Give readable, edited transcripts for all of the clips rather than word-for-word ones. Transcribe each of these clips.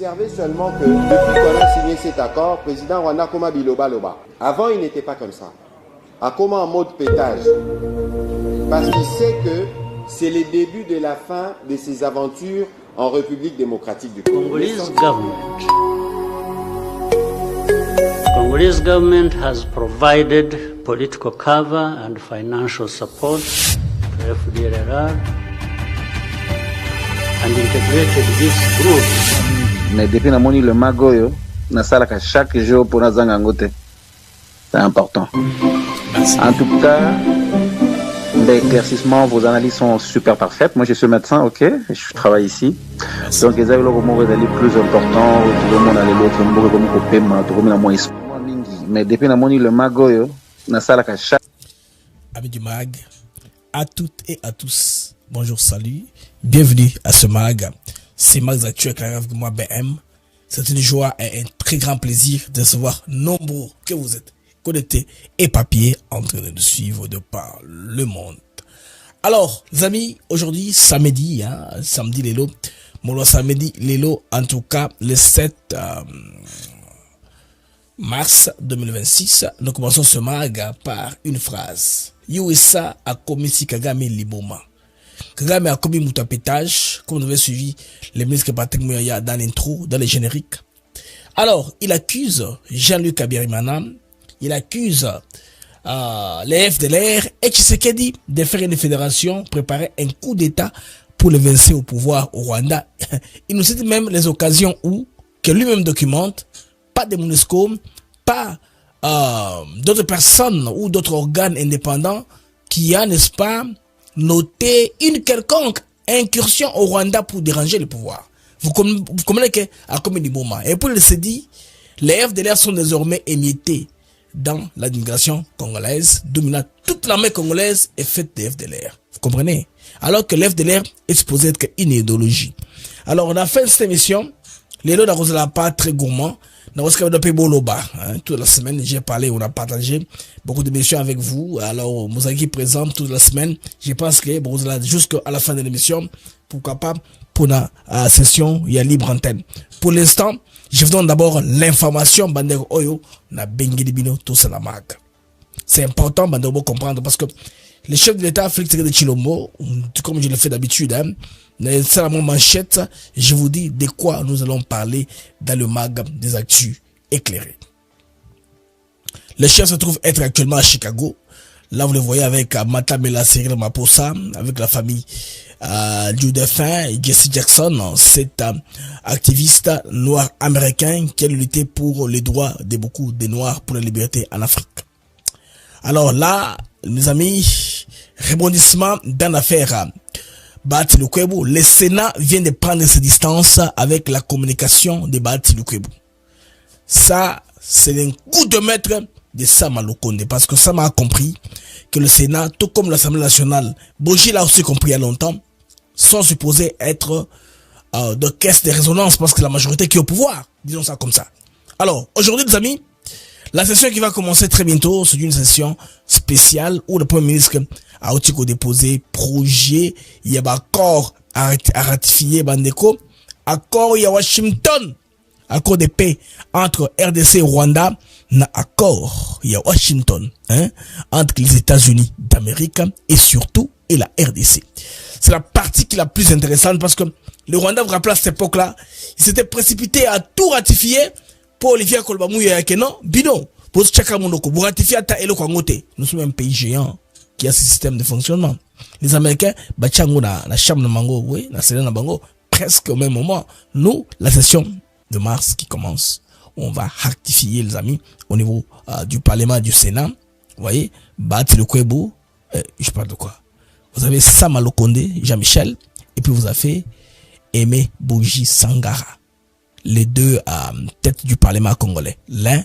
Observez seulement que depuis qu'on a signé cet accord, président Rwanda Koma Biloba Loba. Avant, il n'était pas comme ça. A Koma en mode pétage. Parce qu'il sait que c'est le début de la fin de ses aventures en République démocratique du Congo. Congolese government has provided political cover and financial support to FDLR and integrated this group. Mais depuis namoni le magoyo na salaka chaque jour pour nazanga ngote. C'est important. En tout cas, l'éclaircissement, vos analyses sont super parfaites. Moi, je suis médecin, ok, je travaille ici. Merci. Donc, les avis plus importants, tout le monde a l'autre, mais depuis namoni le magoyo na salaka chaque. Amis du mag, à toutes et à tous, bonjour, salut, bienvenue à ce mag. C'est Mag Actuel avec moi BM. C'est une joie et un très grand plaisir de savoir nombreux que vous êtes connectés et papiers en train de nous suivre de par le monde. Alors, les amis, aujourd'hui, samedi, samedi Lélo, mon samedi Lélo, en tout cas, le 7 mars 2026, nous commençons ce mag par une phrase. USA a commis si Kagame Liboma. Kagame a commis moutapétage, comme vous avez suivi les ministres Patrick Muyaya dans l'intro, dans les génériques. Alors, il accuse Jean-Luc Kabirimana, il accuse les FDLR et Tshisekedi de faire une fédération, préparer un coup d'État pour le vincer au pouvoir au Rwanda. Il nous cite même les occasions où, que lui-même documente, pas de MONUSCO, pas d'autres personnes ou d'autres organes indépendants qui a, n'est-ce pas, noté une quelconque incursion au Rwanda pour déranger le pouvoir. Vous comprenez que à combien de moments. Et pour le se dit, les FDLR sont désormais émiettés dans l'administration congolaise, dominant toute l'armée congolaise est faite des FDLR. Vous comprenez? Alors que l'FDLR est supposé être une idéologie. Alors on a fait cette émission, les lots n'a pas très gourmand. Toute la semaine, j'ai parlé, on a partagé beaucoup d'émissions avec vous. Alors, Mouzaki présente toute la semaine. Je pense que jusqu'à la fin de l'émission, pourquoi pas, pour la session, il y a libre antenne. Pour l'instant, je vous donne d'abord l'information, Bandego Oyo, na Benguelibino, tout ça la marque. C'est important, Bandego, comprendre, parce que le chef de l'État, Félix Tshisekedi Tshilombo, comme je le fais d'habitude, c'est la manchette, je vous dis de quoi nous allons parler dans le mag des actus éclairés. Le chef se trouve être actuellement à Chicago. Là, vous le voyez avec Matamela Cyril Maposa, avec la famille du défunt Jesse Jackson, cet activiste noir américain qui a lutté pour les droits de beaucoup de Noirs pour la liberté en Afrique. Alors là, mes amis, rebondissement dans l'affaire Bahati Lukwebo, le Sénat vient de prendre ses distances avec la communication de Bahati Lukwebo. Ça, c'est un coup de maître de Sama Lukonde, parce que Sama a compris que le Sénat, tout comme l'Assemblée nationale, Boji l'a aussi compris il y a longtemps, sont supposés être de caisse de résonance, parce que la majorité qui est au pouvoir, disons ça comme ça. Alors, aujourd'hui, les amis, la session qui va commencer très bientôt, c'est une session spéciale où le Premier ministre a aussi déposé projet, il y a accord à ratifier Bandeko, accord il y a Washington, accord de paix entre RDC et Rwanda, na accord il y a Washington, entre les États-Unis d'Amérique et surtout et la RDC. C'est la partie qui est la plus intéressante parce que le Rwanda, vous rappelez à cette époque-là, il s'était précipité à tout ratifier pour Olivier Kolbamouya Yakeno, bino, pour Tchaka Monoko, pour ratifier à Taelo Kwangote. Nous sommes un pays géant qui a ce système de fonctionnement. Les Américains, Bachango la chambre de Mango, oui, la Sénat de Mango, presque au même moment. Nous, la session de mars qui commence, on va rectifier, les amis, au niveau du Parlement du Sénat. Vous voyez, Bahati Lukwebo, je parle de quoi? Vous avez Sama Lukonde, Jean-Michel, et puis vous avez Aimé Boji Sangara. Les deux têtes du Parlement congolais. L'un,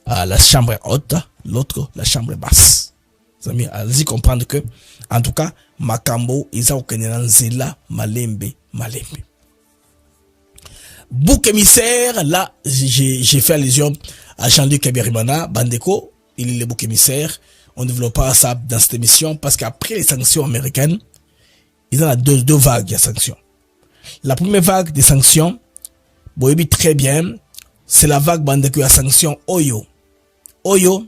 la chambre haute, l'autre, la chambre basse. Vous amis, allez-y comprendre que, en tout cas, Makambo, Isa Okenenanzela, Malembe. Bouc émissaire, là, j'ai fait allusion à Jean-Luc Kabirimana, Bandeko, il est le bouc émissaire. On développera ça dans cette émission parce qu'après les sanctions américaines, il y en a deux vagues de sanctions. La première vague des sanctions, Boyebi très bien, c'est la vague bande que la sanction Oyo. Oyo,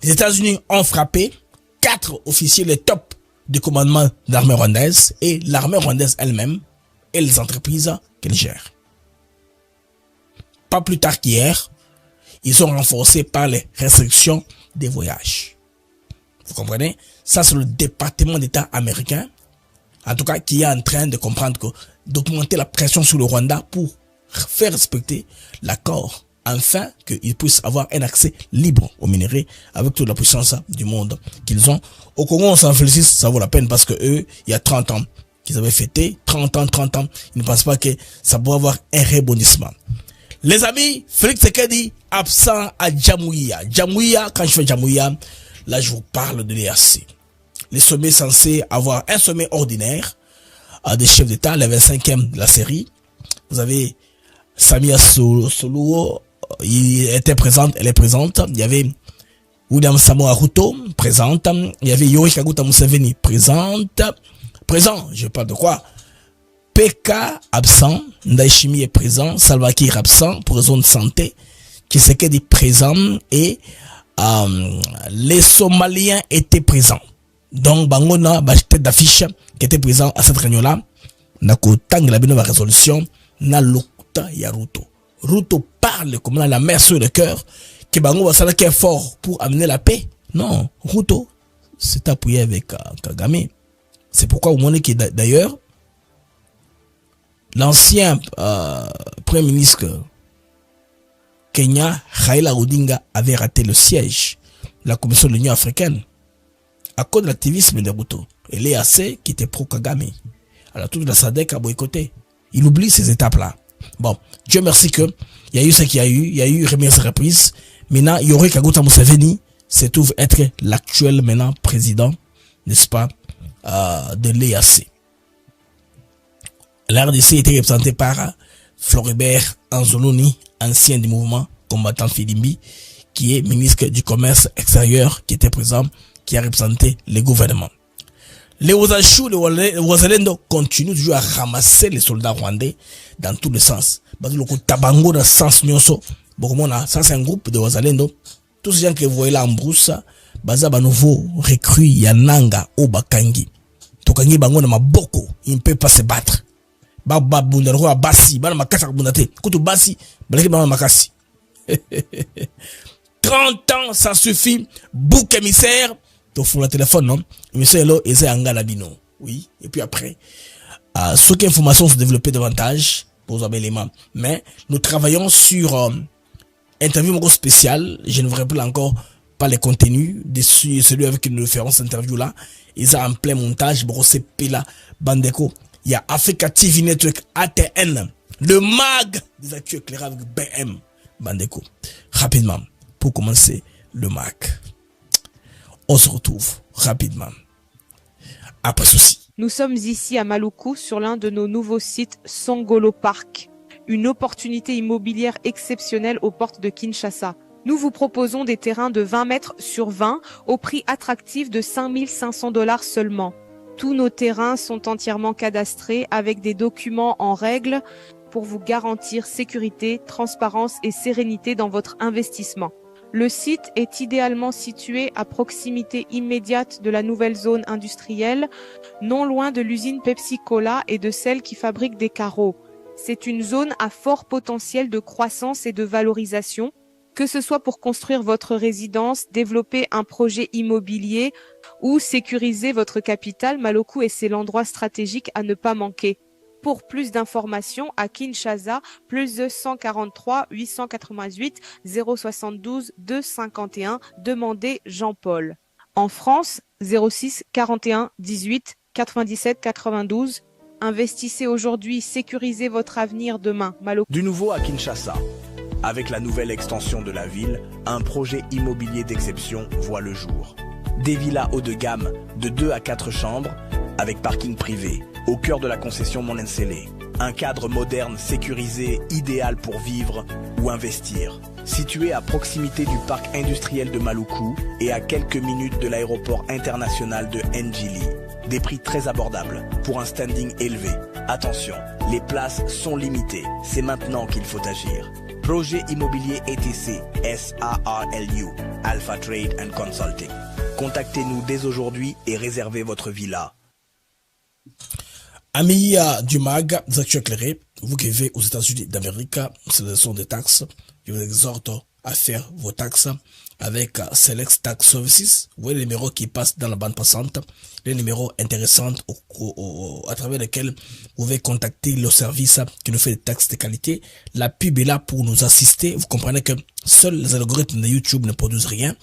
les États-Unis ont frappé 4 officiers, les top du commandement de l'armée rwandaise et l'armée rwandaise elle-même et les entreprises qu'elle gère. Pas plus tard qu'hier, ils sont renforcés par les restrictions des voyages. Vous comprenez? Ça, c'est le département d'État américain, en tout cas, qui est en train de comprendre que d'augmenter la pression sur le Rwanda pour faire respecter l'accord, afin qu'ils puissent avoir un accès libre aux minerais avec toute la puissance du monde qu'ils ont. Au Congo, on s'en félicite, ça vaut la peine parce que eux, il y a 30 ans qu'ils avaient fêté, 30 ans, ils ne pensent pas que ça pourrait avoir un rebondissement. Les amis, Félix Tshisekedi absent à Jamouia. Jamouia, quand je fais Jamouia, là je vous parle de l'EAC. Les sommets censés avoir un sommet ordinaire des chefs d'État, le 25e de la série. Vous avez Samia Suluhu, il était présente, elle est présente. Il y avait William Samoei Ruto, présente. Il y avait Yoweri Kaguta Museveni, présente. Présent, je parle de quoi? PK absent, Ndayishimiye est présent, Salva Kiir absent pour raison de santé, Tshisekedi présent et les Somaliens étaient présents. Donc Bangona, tête d'affiche qui était présent à cette réunion-là, nako tang la bonne résolution, na lokuta ya Ruto. Ruto parle comme la mer sur le cœur, que Bango va qui est fort pour amener la paix. Non, Ruto s'est appuyé avec Kagame. C'est pourquoi vous montrez que d'ailleurs, l'ancien Premier ministre Kenya, Raila Odinga, avait raté le siège de la Commission de l'Union africaine à cause de l'activisme de Ruto. Et l'EAC qui était pro-Kagame. Alors toute la SADC a boycotté. Il oublie ces étapes-là. Bon, Dieu merci que il y a eu ce qu'il y a eu. Il y a eu remise reprise. Maintenant, Yoweri Kaguta Museveni se trouve être l'actuel maintenant président, n'est-ce pas, de l'EAC. La RDC était représentée par Floribert Anzoloni, ancien du mouvement combattant Filimbi, qui est ministre du commerce extérieur, qui était présent, qui a représenté le gouvernement. Les Wazachou, les Wazalendo continuent toujours à ramasser les soldats rwandais dans tous les sens. Tabango dans le sens nyonso. Ça c'est un groupe de Wazalendo. Tous ces gens que vous voyez là en brousse, bazaba nouveau recrue Yananga au Bakangi. Tokangi bango na maboko, il ne peut pas se battre. Baba bundarwa basi, bana makasa bundate. Kutu basi, balaki bana makasi. 30 ans, ça suffit. Bouc émissaire. Tu fous le téléphone, non? Émissaire là, et c'est un gars oui. Et puis après, ce qui informations se développer davantage pour les éléments. Mais nous travaillons sur interview spécial. Je ne vous rappelle encore pas les contenus de celui avec qui nous ferons cette interview là. Ils sont en plein montage. Brossé Pela Bandeko. Il y a Africa TV Network ATN. Le mag des actus éclairés avec BM Bandeko. Rapidement, pour commencer le mag. On se retrouve rapidement après ceci. Nous sommes ici à Maluku sur l'un de nos nouveaux sites Songolo Park, une opportunité immobilière exceptionnelle aux portes de Kinshasa. Nous vous proposons des terrains de 20 mètres sur 20 au prix attractif de $5 500 seulement. Tous nos terrains sont entièrement cadastrés avec des documents en règle pour vous garantir sécurité, transparence et sérénité dans votre investissement. Le site est idéalement situé à proximité immédiate de la nouvelle zone industrielle, non loin de l'usine Pepsi Cola et de celle qui fabrique des carreaux. C'est une zone à fort potentiel de croissance et de valorisation, que ce soit pour construire votre résidence, développer un projet immobilier ou sécuriser votre capital. Maluku est l'endroit stratégique à ne pas manquer. Pour plus d'informations à Kinshasa, plus de 143 888 072 251, demandez Jean-Paul. En France, 06 41 18 97 92. Investissez aujourd'hui, sécurisez votre avenir demain. Maluku. Du nouveau à Kinshasa. Avec la nouvelle extension de la ville, un projet immobilier d'exception voit le jour. Des villas haut de gamme de 2 à 4 chambres avec parking privé au cœur de la concession Monensele. Un cadre moderne, sécurisé, idéal pour vivre ou investir. Situé à proximité du parc industriel de Maluku et à quelques minutes de l'aéroport international de Njili. Des prix très abordables pour un standing élevé. Attention, Les places sont limitées. C'est maintenant qu'il faut agir. Projet immobilier ETC, SARLU, Alpha Trade and Consulting. Contactez-nous dès aujourd'hui et réservez votre villa. Amis du MAG, vous êtes éclairés. Vous qui vivez aux États-Unis d'Amérique, ce sont des taxes. Je vous exhorte à faire vos taxes avec Select Tax Services. Vous voyez les numéros qui passent dans la bande passante, les numéros intéressants à travers lesquels vous pouvez contacter le service qui nous fait des taxes de qualité. La pub est là pour nous assister. Vous comprenez que seuls les algorithmes de YouTube ne produisent rien.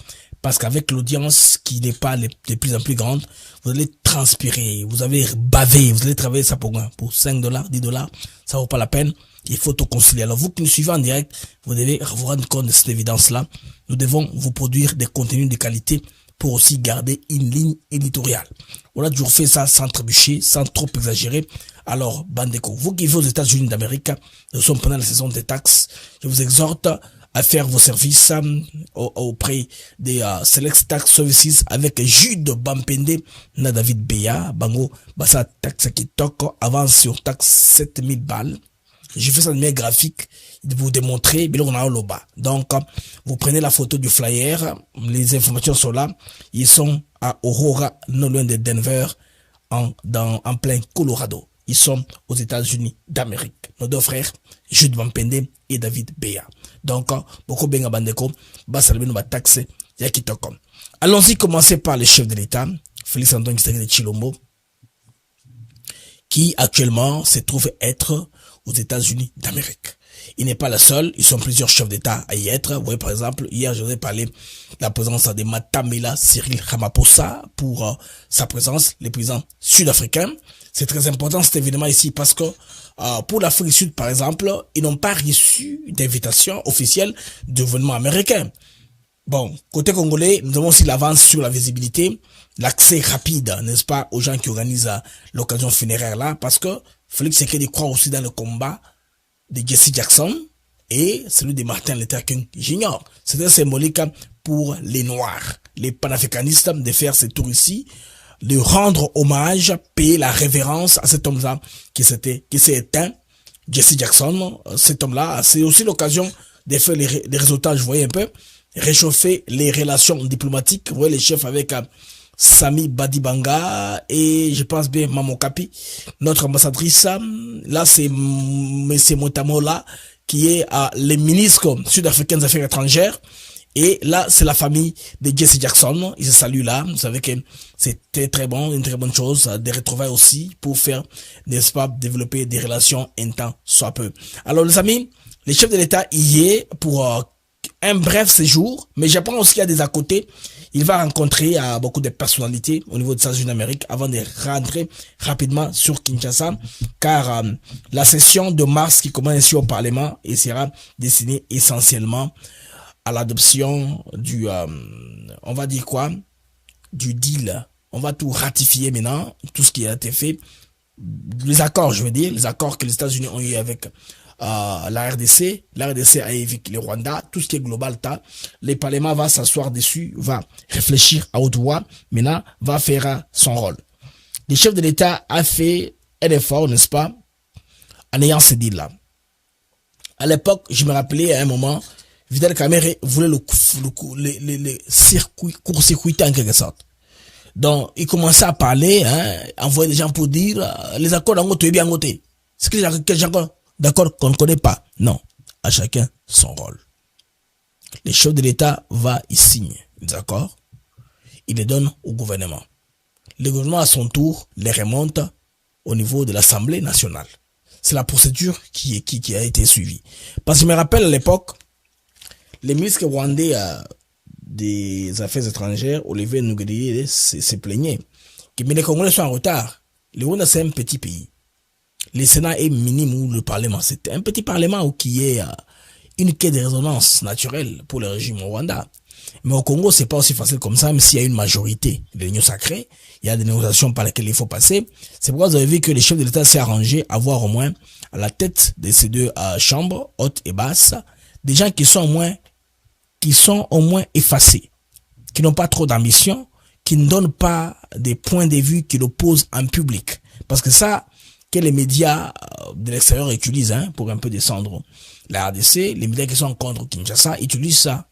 Parce qu'avec l'audience qui n'est pas de plus en plus grande, vous allez transpirer, vous allez baver, vous allez travailler ça pour $5, $10, ça vaut pas la peine. Il faut tout concilier. Alors vous qui nous suivez en direct, vous devez vous rendre compte de cette évidence-là. Nous devons vous produire des contenus de qualité pour aussi garder une ligne éditoriale. On a toujours fait ça sans trébucher, sans trop exagérer. Alors, Bandeko, vous qui vivez aux États-Unis d'Amérique, nous sommes pendant la saison des taxes. Je vous exhorte à faire vos services auprès des Select Tax Services avec Jude Bampende na David Beya. Bango, basa taxe qui toque avance sur taxe 7000 balles. J'ai fait ça de manière graphique de vous démontrer, mais là on a le bas. Donc, vous prenez la photo du flyer, les informations sont là. Ils sont à Aurora, non loin de Denver, en plein Colorado. Ils sont aux États-Unis d'Amérique. Nos deux frères, Jude Bampende et David Beya. Donc, beaucoup benga bandeko, basalbe no taxe yakitokom. Allons-y, commencer par le chef de l'État, Félix Antoine Tshisekedi Tshilombo, qui actuellement se trouve être aux États-Unis d'Amérique. Il n'est pas le seul, ils sont plusieurs chefs d'État à y être. Vous voyez, par exemple, hier, je vous ai parlé de la présence de Matamela Cyril Ramaphosa pour sa présence, les présidents sud-africains. C'est très important cet événement ici parce que pour l'Afrique du Sud, par exemple, ils n'ont pas reçu d'invitation officielle du gouvernement américain. Bon, côté congolais, nous avons aussi l'avance sur la visibilité, l'accès rapide, n'est-ce pas, aux gens qui organisent l'occasion funéraire là, parce que Félix Tshisekedi croit aussi dans le combat de Jesse Jackson et celui de Martin Luther King Jr. C'est très symbolique pour les Noirs, les panafricanistes de faire ce tour ici, de rendre hommage, payer la révérence à cet homme-là qui s'est éteint, Jesse Jackson. Cet homme-là, c'est aussi l'occasion de faire les réseautages, vous voyez un peu, réchauffer les relations diplomatiques, vous voyez les chefs avec Sami Badibanga et je pense bien Maman Kapi, notre ambassadrice. Là, c'est M. Motamola qui est le ministre sud-africain des Affaires étrangères. Et là, c'est la famille de Jesse Jackson. Ils se saluent là. Vous savez que c'était très bon, une très bonne chose. Des retrouvailles aussi pour faire, n'est-ce pas, développer des relations un temps soit peu. Alors, les amis, les chefs de l'État y est pour un bref séjour. Mais j'apprends aussi qu'il y a des à côté. Il va rencontrer beaucoup de personnalités au niveau des États-Unis d'Amérique avant de rentrer rapidement sur Kinshasa. Car la session de mars qui commence ici au Parlement et sera destinée essentiellement à l'adoption du, on va dire quoi, du deal. On va tout ratifier maintenant, tout ce qui a été fait. Les accords, je veux dire, les accords que les États-Unis ont eu avec la RDC. La RDC a eu avec le Rwanda, tout ce qui est global, le Parlement va s'asseoir dessus, va réfléchir à haute voix, maintenant va faire son rôle. Le chef de l'État a fait un effort, n'est-ce pas, en ayant ce deal-là. À l'époque, je me rappelais à un moment, Vital Kamerhe voulait le court-circuiter en quelque sorte. Donc, il commençait à parler, envoyer des gens pour dire, les accords d'Angote, bien Angote. C'est que les accords d'accord qu'on ne connaît pas. Non. À chacun son rôle. Le chef de l'État va y signer des accords. Il les donne au gouvernement. Le gouvernement, à son tour, les remonte au niveau de l'Assemblée nationale. C'est la procédure qui a été suivie. Parce que je me rappelle à l'époque, les ministres rwandais des Affaires étrangères, Olivier Nugedi, se plaignaient que mais les Congolais sont en retard. Le Rwanda, c'est un petit pays. Le Sénat est minime ou le Parlement. C'est un petit Parlement qui est une caisse de résonance naturelle pour le régime au Rwanda. Mais au Congo, c'est pas aussi facile comme ça, même s'il y a une majorité de l'Union sacrée, il y a des négociations par lesquelles il faut passer. C'est pourquoi vous avez vu que le chef de l'État s'est arrangé à avoir au moins à la tête de ces deux chambres, haute et basse, des gens qui sont au moins effacés, qui n'ont pas trop d'ambition, qui ne donnent pas des points de vue qui l'opposent en public. Parce que ça, que les médias de l'extérieur utilisent pour un peu descendre la RDC. Les médias qui sont contre Kinshasa utilisent ça.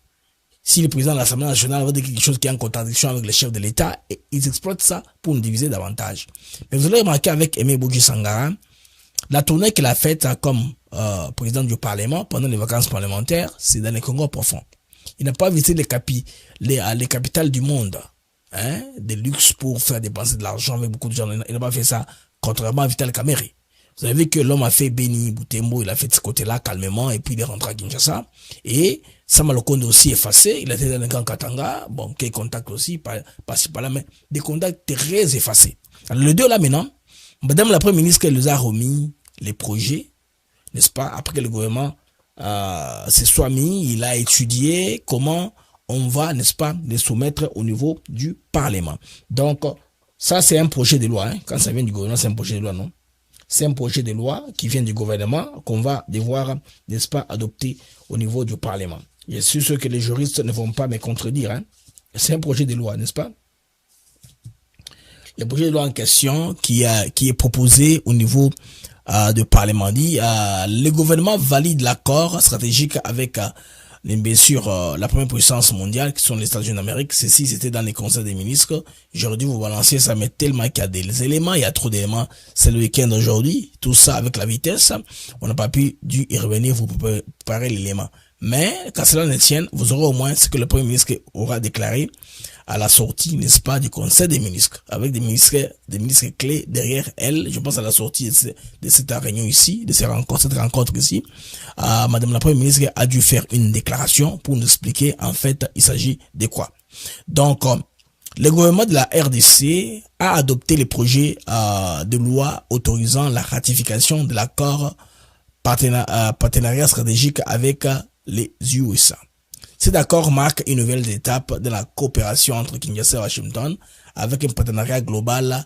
Si le président de l'Assemblée nationale va dire quelque chose qui est en contradiction avec le chef de l'État, ils exploitent ça pour nous diviser davantage. Mais vous allez remarquer avec Aimé Boudji Sangara, la tournée qu'il a faite comme président du Parlement pendant les vacances parlementaires, c'est dans les Congo profonds. Il n'a pas visité les capitales du monde, des luxes pour faire dépenser de l'argent avec beaucoup de gens. Il n'a pas fait ça, contrairement à Vital Kamerhe. Vous avez vu que l'homme a fait Beni, Butembo, il a fait de ce côté-là calmement, et puis il est rentré à Kinshasa. Et Sama Lokonde aussi effacé, il a été dans le Grand Katanga, bon, quelques contacts aussi, par-ci par-là, mais des contacts très effacés. Alors le 2 là maintenant, Madame la Première ministre, elle nous a remis les projets, n'est-ce pas, après que le gouvernement se soit mis, il a étudié comment on va, n'est-ce pas, les soumettre au niveau du Parlement. Donc, ça c'est un projet de loi, quand ça vient du gouvernement, c'est un projet de loi, non? C'est un projet de loi qui vient du gouvernement qu'on va devoir, n'est-ce pas, adopter au niveau du Parlement. Je suis sûr que les juristes ne vont pas me contredire. C'est un projet de loi, n'est-ce pas? Le projet de loi en question qui est proposé au niveau du Parlement dit le gouvernement valide l'accord stratégique avec bien sûr la première puissance mondiale qui sont les États-Unis d'Amérique. Ceci c'était dans les conseils des ministres. J'aurais dû vous balancer ça, mais tellement qu'il y a des éléments, il y a trop d'éléments. C'est le week-end d'aujourd'hui, tout ça avec la vitesse, on n'a pas pu y revenir, vous préparer l'élément. Mais quand cela ne tienne, vous aurez au moins ce que le Premier ministre aura déclaré à la sortie, n'est-ce pas, du Conseil des ministres, avec des ministres clés derrière elle. Je pense à la sortie de cette réunion ici, de cette rencontre ici. Madame la Première ministre a dû faire une déclaration pour nous expliquer, en fait, il s'agit de quoi. Donc, le gouvernement de la RDC a adopté les projets de loi autorisant la ratification de l'accord partenariat stratégique avec les USA. Cet accord marque une nouvelle étape de la coopération entre Kinshasa et Washington avec un partenariat global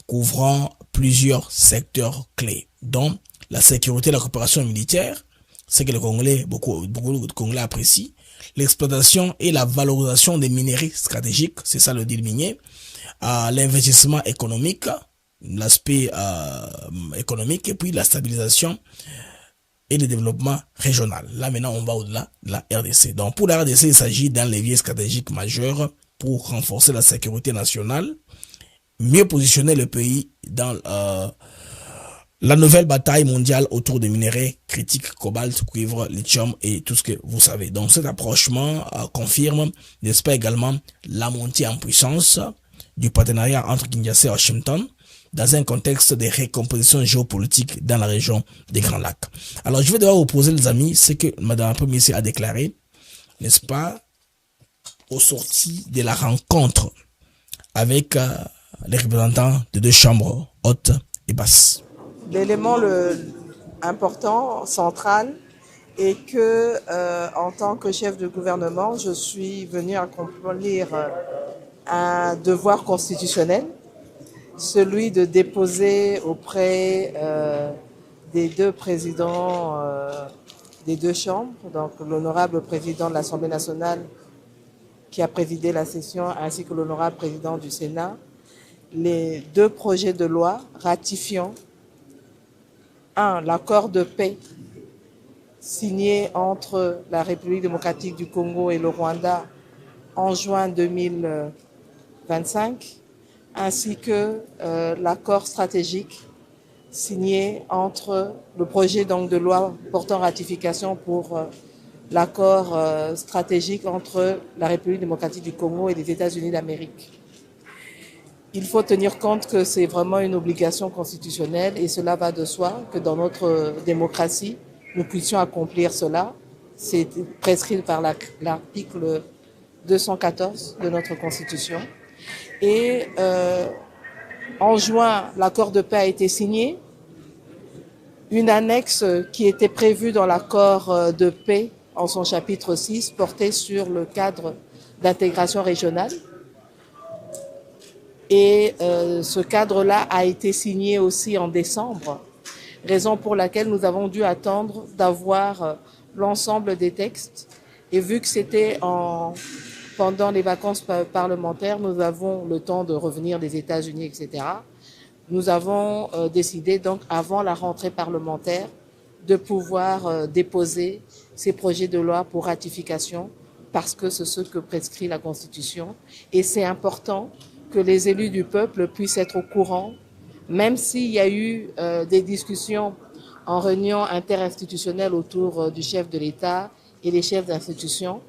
couvrant plusieurs secteurs clés, dont la sécurité et la coopération militaire, ce que les Congolais, beaucoup de Congolais apprécient, l'exploitation et la valorisation des minerais stratégiques, c'est ça le deal minier, l'investissement économique, l'aspect économique, et puis la stabilisation et le développement régional. Là, maintenant, on va au-delà de la RDC. Donc, pour la RDC, il s'agit d'un levier stratégique majeur pour renforcer la sécurité nationale, mieux positionner le pays dans la nouvelle bataille mondiale autour des minéraux critiques, cobalt, cuivre, lithium et tout ce que vous savez. Donc, cet approchement confirme, n'est-ce pas, également la montée en puissance du partenariat entre Kinshasa et Washington, dans un contexte de récomposition géopolitique dans la région des Grands Lacs. Alors, je vais devoir vous poser, les amis, ce que Madame la Première ministre a déclaré, n'est-ce pas, au sorti de la rencontre avec les représentants de deux chambres hautes et basses. L'élément important, central, est que, en tant que chef de gouvernement, je suis venu accomplir un devoir constitutionnel, celui de déposer auprès des deux présidents des deux chambres, donc l'honorable président de l'Assemblée nationale qui a présidé la session, ainsi que l'honorable président du Sénat, les deux projets de loi ratifiant l'accord de paix signé entre la République démocratique du Congo et le Rwanda en juin 2025, ainsi que l'accord stratégique signé entre le projet donc de loi portant ratification pour l'accord stratégique entre la République démocratique du Congo et les États-Unis d'Amérique. Il faut tenir compte que c'est vraiment une obligation constitutionnelle et cela va de soi que dans notre démocratie, nous puissions accomplir cela. C'est prescrit par l'article 214 de notre Constitution. Et en juin, l'accord de paix a été signé. Une annexe qui était prévue dans l'accord de paix en son chapitre 6 portait sur le cadre d'intégration régionale. Et ce cadre-là a été signé aussi en décembre, raison pour laquelle nous avons dû attendre d'avoir l'ensemble des textes. Et vu que c'était pendant les vacances parlementaires, nous avons le temps de revenir des États-Unis, etc. nous avons décidé donc avant la rentrée parlementaire de pouvoir déposer ces projets de loi pour ratification parce que c'est ce que prescrit la Constitution et c'est important que les élus du peuple puissent être au courant, même s'il y a eu des discussions en réunion interinstitutionnelle autour du chef de l'État et les chefs d'institutions.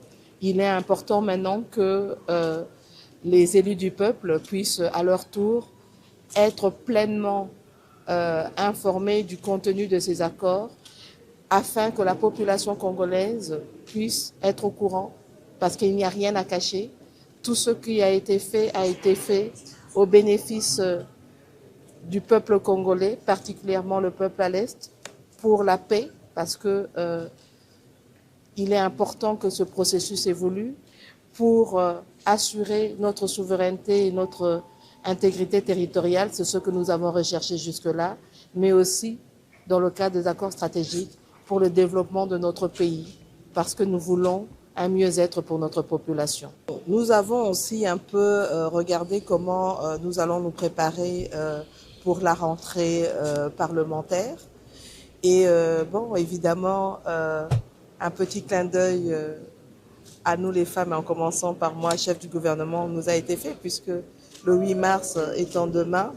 Il est important maintenant que les élus du peuple puissent à leur tour être pleinement informés du contenu de ces accords afin que la population congolaise puisse être au courant parce qu'il n'y a rien à cacher. Tout ce qui a été fait au bénéfice du peuple congolais, particulièrement le peuple à l'Est, pour la paix, parce que il est important que ce processus évolue pour assurer notre souveraineté et notre intégrité territoriale, c'est ce que nous avons recherché jusque-là, mais aussi dans le cadre des accords stratégiques pour le développement de notre pays, parce que nous voulons un mieux-être pour notre population. Nous avons aussi un peu regardé comment nous allons nous préparer pour la rentrée parlementaire. Et bon, évidemment, un petit clin d'œil à nous les femmes, en commençant par moi, chef du gouvernement, nous a été fait, puisque le 8 mars étant demain,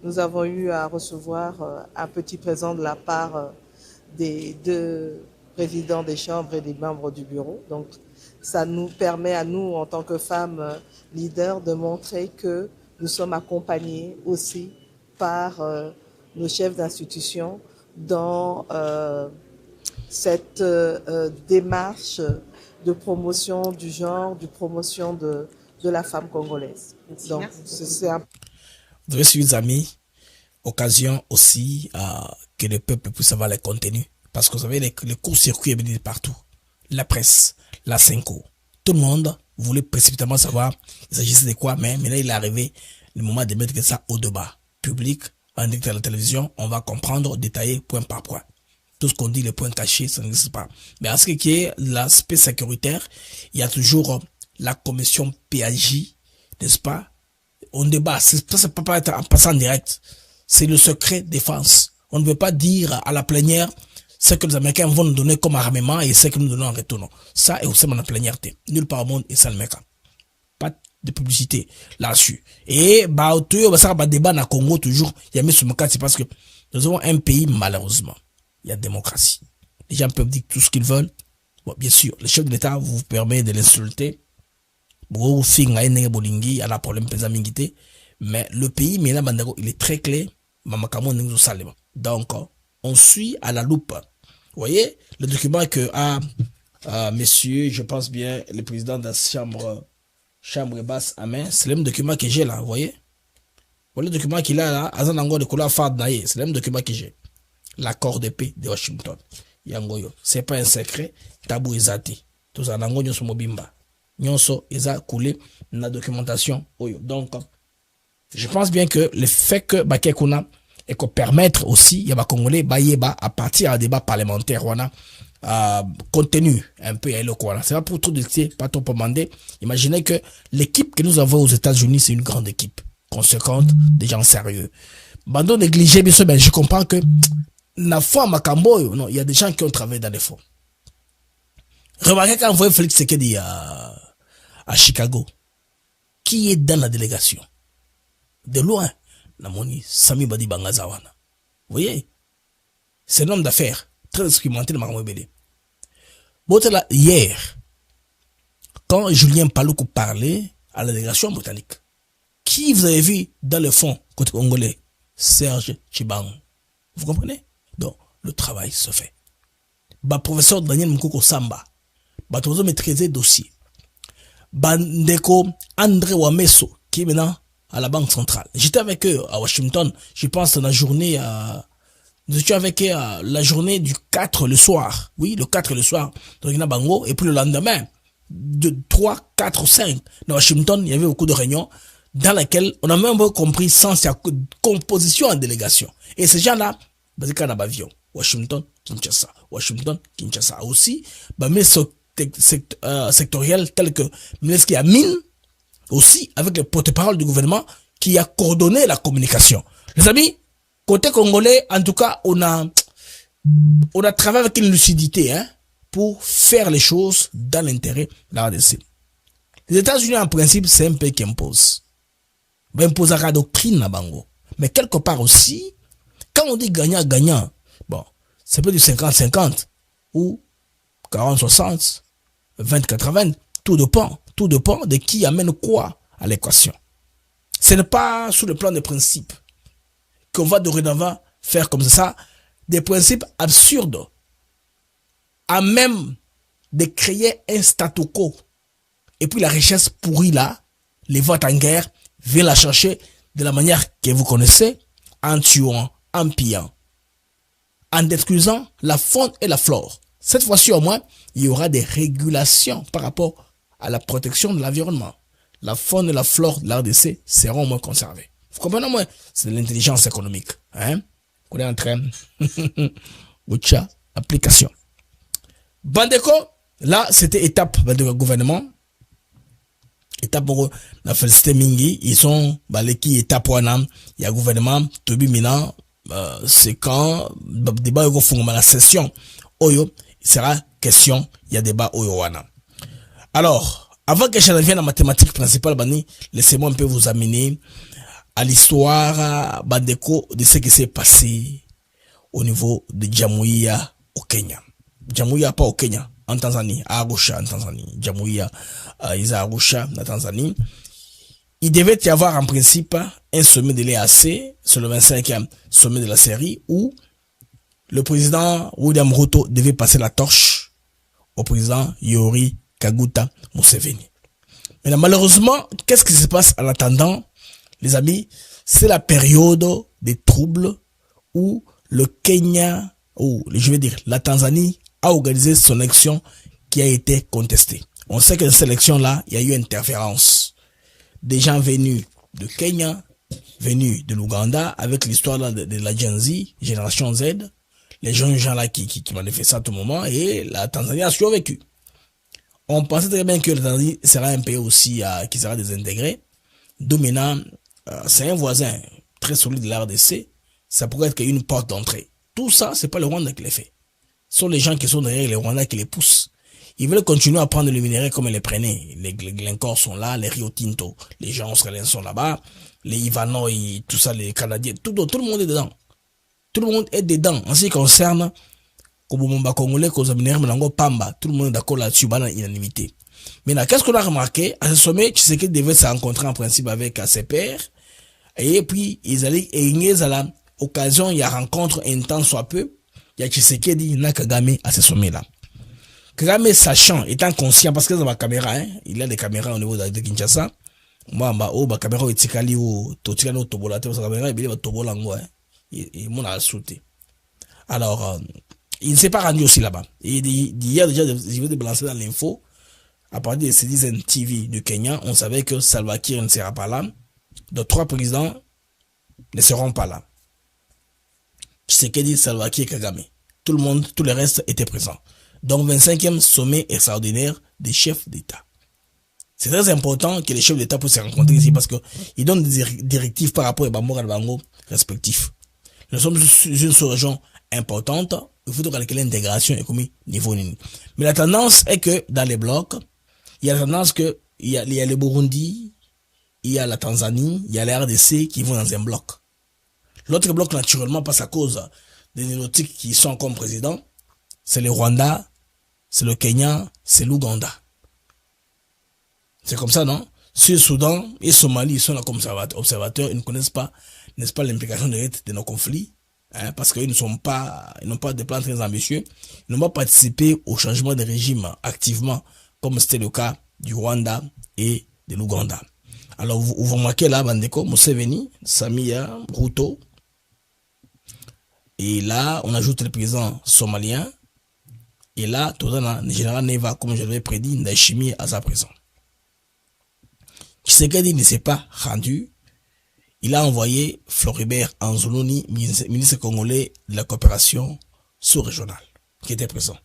nous avons eu à recevoir un petit présent de la part des deux présidents des chambres et des membres du bureau. Donc, ça nous permet à nous, en tant que femmes leaders, de montrer que nous sommes accompagnés aussi par nos chefs d'institution dans cette démarche de promotion du genre, de promotion de la femme congolaise. Donc, c'est un... Vous avez suivi, les amis, occasion aussi que le peuple puisse avoir les contenus. Parce que vous savez, les courts-circuits est partout. La presse, la Cinco, tout le monde voulait précipitamment savoir il s'agissait de quoi, mais là il est arrivé le moment de mettre ça au débat public, en direct à la télévision, on va comprendre, détailler point par point. Tout ce qu'on dit, les points cachés, ça n'existe pas. Mais en ce qui est l'aspect sécuritaire, il y a toujours la commission PAJ, n'est-ce pas? On débat, ça ne peut pas être en passant en direct. C'est le secret défense. On ne veut pas dire à la plénière ce que les Américains vont nous donner comme armement et ce que nous donnons en retour. Ça est aussi la plénière. Nulle part au monde, et ça le met. Pas de publicité là-dessus. Et, ça va débat dans Congo toujours. Il y a mis ce cas, c'est parce que nous avons un pays, malheureusement. Il y a démocratie. Les gens peuvent dire tout ce qu'ils veulent. Bon, bien sûr, le chef de l'État vous permet de l'insulter. À la problème mais le pays, il est très clair. Donc, on suit à la loupe. Vous voyez, le document que monsieur, je pense bien, le président de la chambre basse à main, c'est le même document que j'ai là, vous voyez. Voilà le document qu'il a là, c'est le même document que j'ai. L'accord de paix de Washington. C'est pas un secret, tabou ezati. Tout ça, nango sur mobimba. Nyonso eza coulé na documentation. Donc, je pense bien que le fait que Bakekuna et qu'on permettre aussi, il y a Congolais, à partir d'un débat parlementaire, on a contenu un peu à l'éloquent. C'est pas pour tout dire, pas trop pour demander. Imaginez que l'équipe que nous avons aux États-Unis, c'est une grande équipe, conséquente, des gens sérieux. Bando négligé, bien sûr, ben, je comprends que, la foi Makambo, non, il y a des gens qui ont travaillé dans les fonds. Remarquez quand vous voyez Félix Tshisekedi à Chicago, qui est dans la délégation? De loin, Namoni, Sami Badi Bangazawana. Vous voyez? C'est un homme d'affaires, très expérimenté, le Makambo Bélé. Botela, hier, quand Julien Paloukou parlait à la délégation britannique, qui vous avez vu dans le fond, côté congolais? Serge Chibang. Vous comprenez? Donc, le travail se fait. Professeur Daniel Mukoko Samba, toujours maîtriser le dossier. Ndeko André Wameso, qui est maintenant à la Banque Centrale. J'étais avec eux à Washington, je pense la journée nous étions avec eux la journée du 4 le soir. Oui, le 4 le soir, donc Bango, et puis le lendemain, de 3, 4, 5, dans Washington, il y avait beaucoup de réunions dans lesquelles on a même compris sans composition en délégation. Et ces gens-là, basé dans l'avion, Washington, Kinshasa aussi, mais sectoriel tel que ministre Amine aussi avec le porte-parole du gouvernement qui a coordonné la communication. Les amis, côté congolais, en tout cas, on a travaillé avec une lucidité, hein, pour faire les choses dans l'intérêt de la RDC. Les États-Unis, en principe, c'est un pays qui impose. Il impose la doctrine, na bango. Mais quelque part aussi, quand on dit gagnant, bon, c'est pas du 50-50 ou 40-60, 20-80, tout dépend de qui amène quoi à l'équation. Ce n'est pas sous le plan des principes qu'on va dorénavant faire comme ça, des principes absurdes, à même de créer un statu quo. Et puis la richesse pourrie là, les votes en guerre, viennent la chercher de la manière que vous connaissez, en tuant, en pillant, en détruisant la faune et la flore. Cette fois-ci au moins, il y aura des régulations par rapport à la protection de l'environnement. La faune et la flore de l'RDC seront au moins conservées. Vous comprenez au moins? C'est de l'intelligence économique. Hein? On est en train de application. Bandeko, là, c'était étape de gouvernement. Étape pour la félicité mingi. Ils sont, qui étape wanam. Il y a gouvernement, Tobi Mina, c'est quand, débat au fond, la session, Oyo, il sera question, il y a débat Oyo wana. Alors, avant que je revienne à la mathématique principale, Bani, laissez-moi un peu vous amener à l'histoire, Bandeko, de ce qui s'est passé au niveau de Jamhuriya au Kenya. Jamhuriya pas au Kenya, en Tanzanie, à Arusha en Tanzanie. Jamhuriya, ils à Arusha en Tanzanie. Il devait y avoir en principe un sommet de l'EAC, c'est le 25e sommet de la série, où le président William Ruto devait passer la torche au président Yoweri Kaguta Museveni. Mais malheureusement, qu'est-ce qui se passe en attendant, les amis? C'est la période des troubles où le Kenya, ou je vais dire la Tanzanie, a organisé son élection qui a été contestée. On sait que dans cette élection-là, il y a eu interférence. Des gens venus de Kenya, venus de l'Ouganda, avec l'histoire de la Gen Z, Génération Z, les jeunes gens là qui manifestaient à tout moment, et la Tanzanie a survécu. On pensait très bien que la Tanzanie sera un pays aussi qui sera désintégré. Donc maintenant, c'est un voisin très solide de la RDC, ça pourrait être une porte d'entrée. Tout ça, c'est pas le Rwanda qui les fait. Ce sont les gens qui sont derrière les Rwandais qui les poussent. Ils veulent continuer à prendre le minerai comme ils les prenaient. Les Glencore sont là, les Rio Tinto, les gens australiens sont là-bas, les Ivanoï, tout ça, les Canadiens, tout le monde est dedans. Tout le monde est dedans. En ce qui concerne Kobumba Congolais, Kozaminerai, Menango, Pamba, tout le monde est d'accord là-dessus, dans l'unanimité. Maintenant, qu'est-ce qu'on a remarqué? À ce sommet, Tshisekedi devait se rencontrer en principe avec ses pairs, et puis, ils allaient, et à l'occasion, il y a rencontre un temps soit peu, il y a Tshisekedi, na Kagame à ce sommet-là. Kagame, sachant, étant conscient, parce que dans ma caméra, hein, il a des caméras au niveau de Kinshasa, moi, ma caméra est tikali ou tobola, sa caméra, il est tobola, et mon a sauté. Alors, il ne s'est pas rendu aussi là-bas. Et hier, déjà, je vais balancer dans l'info, à partir de Citizen TV du Kenya, on savait que Salva Kiir ne sera pas là. De 3 présidents ne seront pas là. Tshisekedi, Salva Kiir, Kagame. Tout le monde, tout le reste était présent. Donc, 25e sommet extraordinaire des chefs d'État. C'est très important que les chefs d'État puissent se rencontrer ici parce que ils donnent des directives par rapport aux Bango respectifs. Nous sommes une sous-région importante. Il faut calculer l'intégration économique niveau nini. Mais la tendance est que dans les blocs, il y a la tendance que il y a le Burundi, il y a la Tanzanie, il y a la RDC qui vont dans un bloc. L'autre bloc, naturellement, passe à cause des néotiques qui sont comme président. C'est le Rwanda, c'est le Kenya, c'est l'Ouganda. C'est comme ça, non? Si le Soudan et Somalie, ils sont là comme observateurs, ils ne connaissent pas, n'est-ce pas, l'implication directe de nos conflits, hein, parce qu'ils n'ont pas de plans très ambitieux. Ils n'ont pas participé au changement de régime activement, comme c'était le cas du Rwanda et de l'Ouganda. Alors, vous remarquez là, Bandeko, Museveni, Samia, Ruto, et là, on ajoute le président somalien, et là, tout le général Neva, comme je l'avais prédit, Ndayishimiye à sa présence. Tshisekedi ne s'est pas rendu. Il a envoyé Floribert Anzuluni, ministre congolais de la coopération sous-régionale, qui était présent.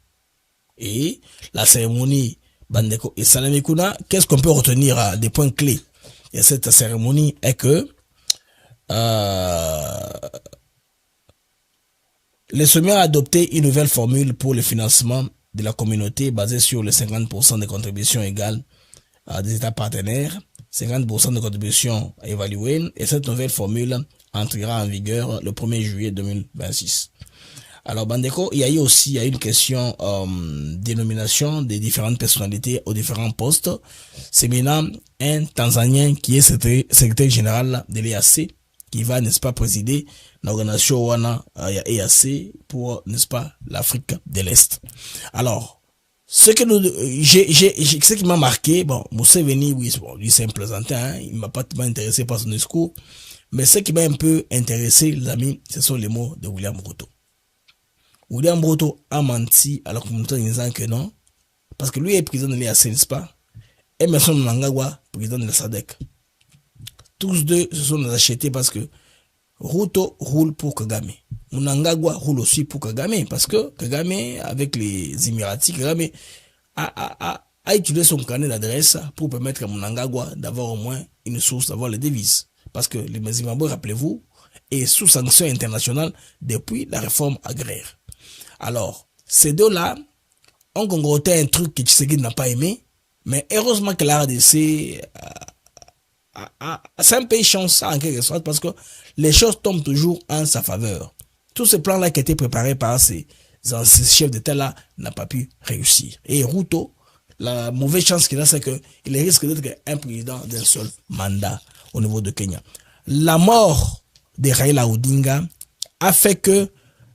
Et la cérémonie Bandeko et Salamikuna, qu'est-ce qu'on peut retenir à des points clés de cette cérémonie est que le sommet a adopté une nouvelle formule pour le financement de la communauté basée sur les 50% de contributions égales des États partenaires, 50% de contributions évaluées, et cette nouvelle formule entrera en vigueur le 1er juillet 2026. Alors, Bandeko, il y a eu aussi une question des nominations des différentes personnalités aux différents postes. C'est maintenant un Tanzanien qui est secrétaire général de l'EAC, qui va, n'est-ce pas, présider l'organisation Wana EAC pour, n'est-ce pas, l'Afrique de l'Est. Alors, ce que ce qui m'a marqué, bon, Museveni, oui, bon, lui c'est un plaisantin, hein, il m'a pas tellement intéressé par son discours, mais ce qui m'a un peu intéressé, les amis, ce sont les mots de William Ruto. William Ruto a menti à la communauté en disant que non, parce que lui est président de l'EAC, n'est-ce pas? Emerson Mnangagwa, président de la SADC. Tous deux se sont achetés parce que Ruto roule pour Kagame. Mnangagwa roule aussi pour Kagame parce que Kagame, avec les Émiratis, Kagame a utilisé son carnet d'adresse pour permettre à Mnangagwa d'avoir au moins une source, d'avoir les devises. Parce que les Zimbabwe, rappelez-vous, est sous sanction internationale depuis la réforme agraire. Alors, ces deux-là ont concocté un truc que Tshisekedi n'a pas aimé, mais heureusement que la RDC c'est un pays chanceux en quelque sorte parce que les choses tombent toujours en sa faveur. Tout ce plan-là qui a été préparé par ces chefs d'État-là n'a pas pu réussir. Et Ruto, la mauvaise chance qu'il a, c'est qu'il risque d'être un président d'un seul mandat au niveau de Kenya. La mort de Raila Odinga a fait que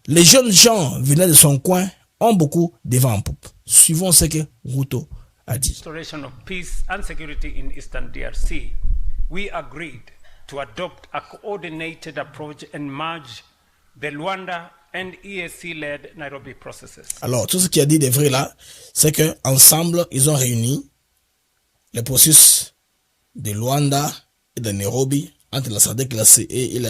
les jeunes gens venant de son coin ont beaucoup de vent en poupe. Suivons ce que Ruto a dit. Restoration of peace and security in Eastern DRC. We agreed to adopt a coordinated approach and merge the Luanda and EAC-led Nairobi processes. Alors, tout ce qu'il a dit de vrai là, c'est que ensemble, ils ont réuni les processus de Luanda et de Nairobi entre la SADC et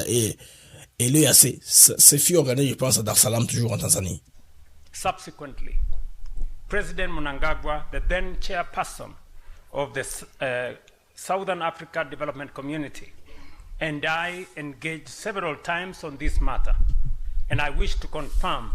l'EAC. C'est fut organisé, je pense, à Dar es Salaam, toujours en Tanzanie. Subsequently, President Mnangagwa, the then chairperson of the Southern Africa Development Community, and I engaged several times on this matter, and I wish to confirm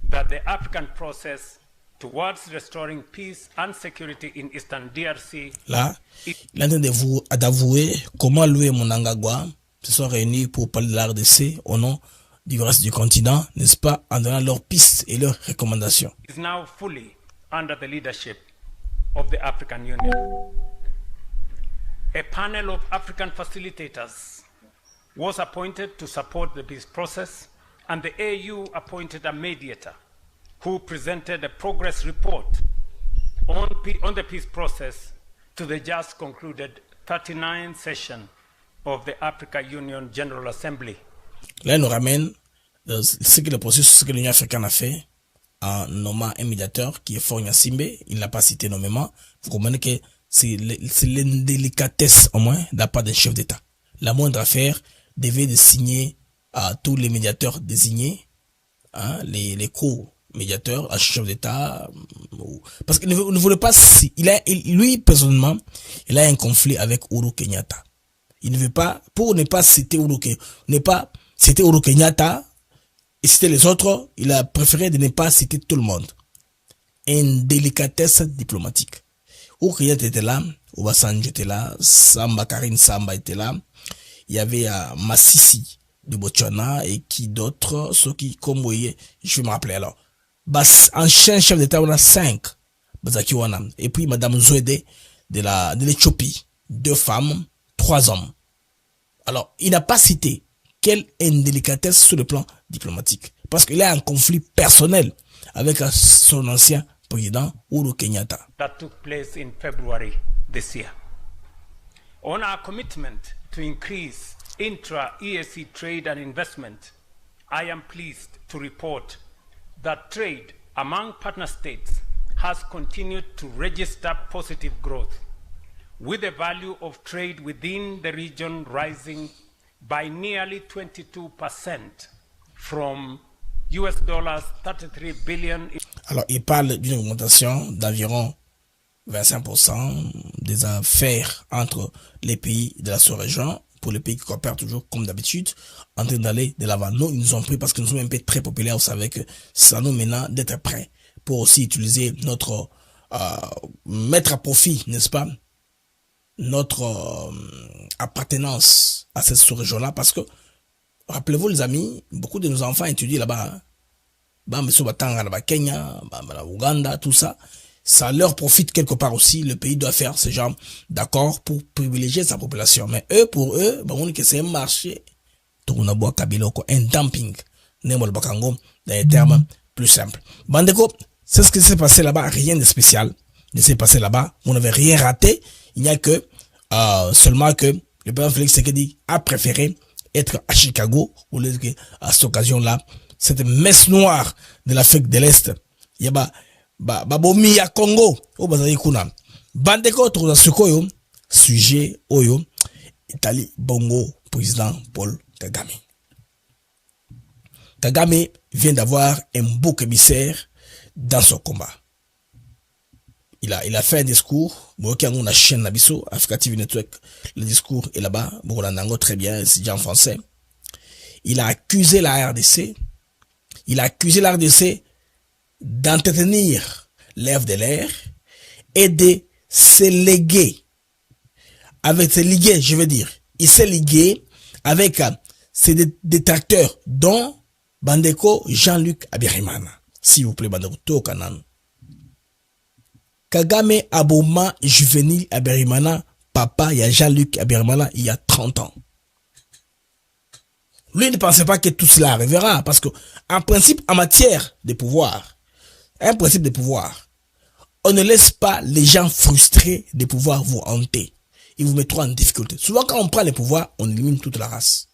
that the African process towards restoring peace and security in Eastern DRC. Là, il est en train d'avouer comment lui et Mnangagwa se sont réunis pour parler de la RDC au nom du reste du continent, n'est-ce pas, en donnant leurs pistes et leurs recommandations. Is now fully under the leadership of the African Union. A panel of African facilitators was appointed to support the peace process, and the AU appointed a mediator who presented a progress report on the peace process to the just concluded 39th session of the Africa Union General Assembly. Là, il nous ramène ce que le processus, ce que l'Union africaine a fait en nommant un médiateur qui est Faure Gnassingbé. Il ne l'a pas cité nommément. Vous comprenez que c'est l'indélicatesse au moins de la part des chefs d'État. La moindre affaire devait de signer à tous les médiateurs désignés, hein, les co-médiateurs, à chef d'État, parce qu'il ne voulait pas, lui personnellement, il a un conflit avec Uhuru Kenyatta. Il ne veut pas, pour ne pas citer Uhuru Kenyatta et citer les autres, il a préféré de ne pas citer tout le monde. Une délicatesse diplomatique. Uhuru Kenyatta était là, Obasanjo était là, Karine Samba était là, il y avait Masisi de Botswana et qui d'autres, ceux qui, comme vous voyez, je vais me rappeler alors. Ancien chef d'État, on a 5, Bazaki Wana, et puis Madame Zouede de l'Éthiopie, 2 femmes, 3 hommes. Alors, il n'a pas cité quelle indélicatesse sur le plan diplomatique, parce qu'il a un conflit personnel avec son ancien président Uhuru Kenyatta. That took place in February this year. On our commitment to increase intra-EAC trade and investment, I am pleased to report that trade among partner states has continued to register positive growth, with the value of trade within the region rising by nearly 22% from US dollars 33 billion. Alors, il parle d'une augmentation d'environ 25% des affaires entre les pays de la sous-région pour les pays qui coopèrent toujours, comme d'habitude, en train d'aller de l'avant. Nous, ils nous ont pris parce que nous sommes un pays très populaires. Vous savez que ça nous maintenant d'être prêts pour aussi utiliser notre, mettre à profit, n'est-ce pas, notre appartenance à cette sous-région-là, parce que, rappelez-vous les amis, beaucoup de nos enfants étudient là-bas, Kenya, Ouganda, tout ça, ça leur profite quelque part aussi. Le pays doit faire ce genre d'accord pour privilégier sa population. Mais eux, pour eux, c'est un marché, un dumping, dans les termes plus simples. Bandeko, c'est ce qui s'est passé là-bas, rien de spécial ne s'est passé là-bas, on n'avait rien raté, il n'y a que seulement que le président Félix Tshisekedi a préféré être à Chicago, au lieu que à cette occasion-là, cette messe noire de l'Afrique de l'Est, il y a babomi ya Congo, au bazali kuna. Bandeko trouva sekoyo, sujet oyo, Italie Bongo, président Paul Kagame. Kagame vient d'avoir un bouc émissaire dans son combat. Il a fait un discours, on a chaîne Nabiso, Africa TV Network, le discours est là-bas, Nango très bien, c'est déjà en français. Il a accusé la RDC, d'entretenir l'FDLR et de se liguer, il s'est ligué avec ses détracteurs, dont Bandeko Jean-Luc Abiyarimana. S'il vous plaît, Bandeko Tokanan. Kagame Aboma Juvenile Abiyarimana, papa, il y a Jean-Luc Abiyarimana, il y a 30 ans. Lui ne pensait pas que tout cela arrivera, parce que, en principe, en matière de pouvoir, un principe de pouvoir, on ne laisse pas les gens frustrés de pouvoir vous hanter. Ils vous mettront en difficulté. Souvent, quand on prend les pouvoirs, on élimine toute la race.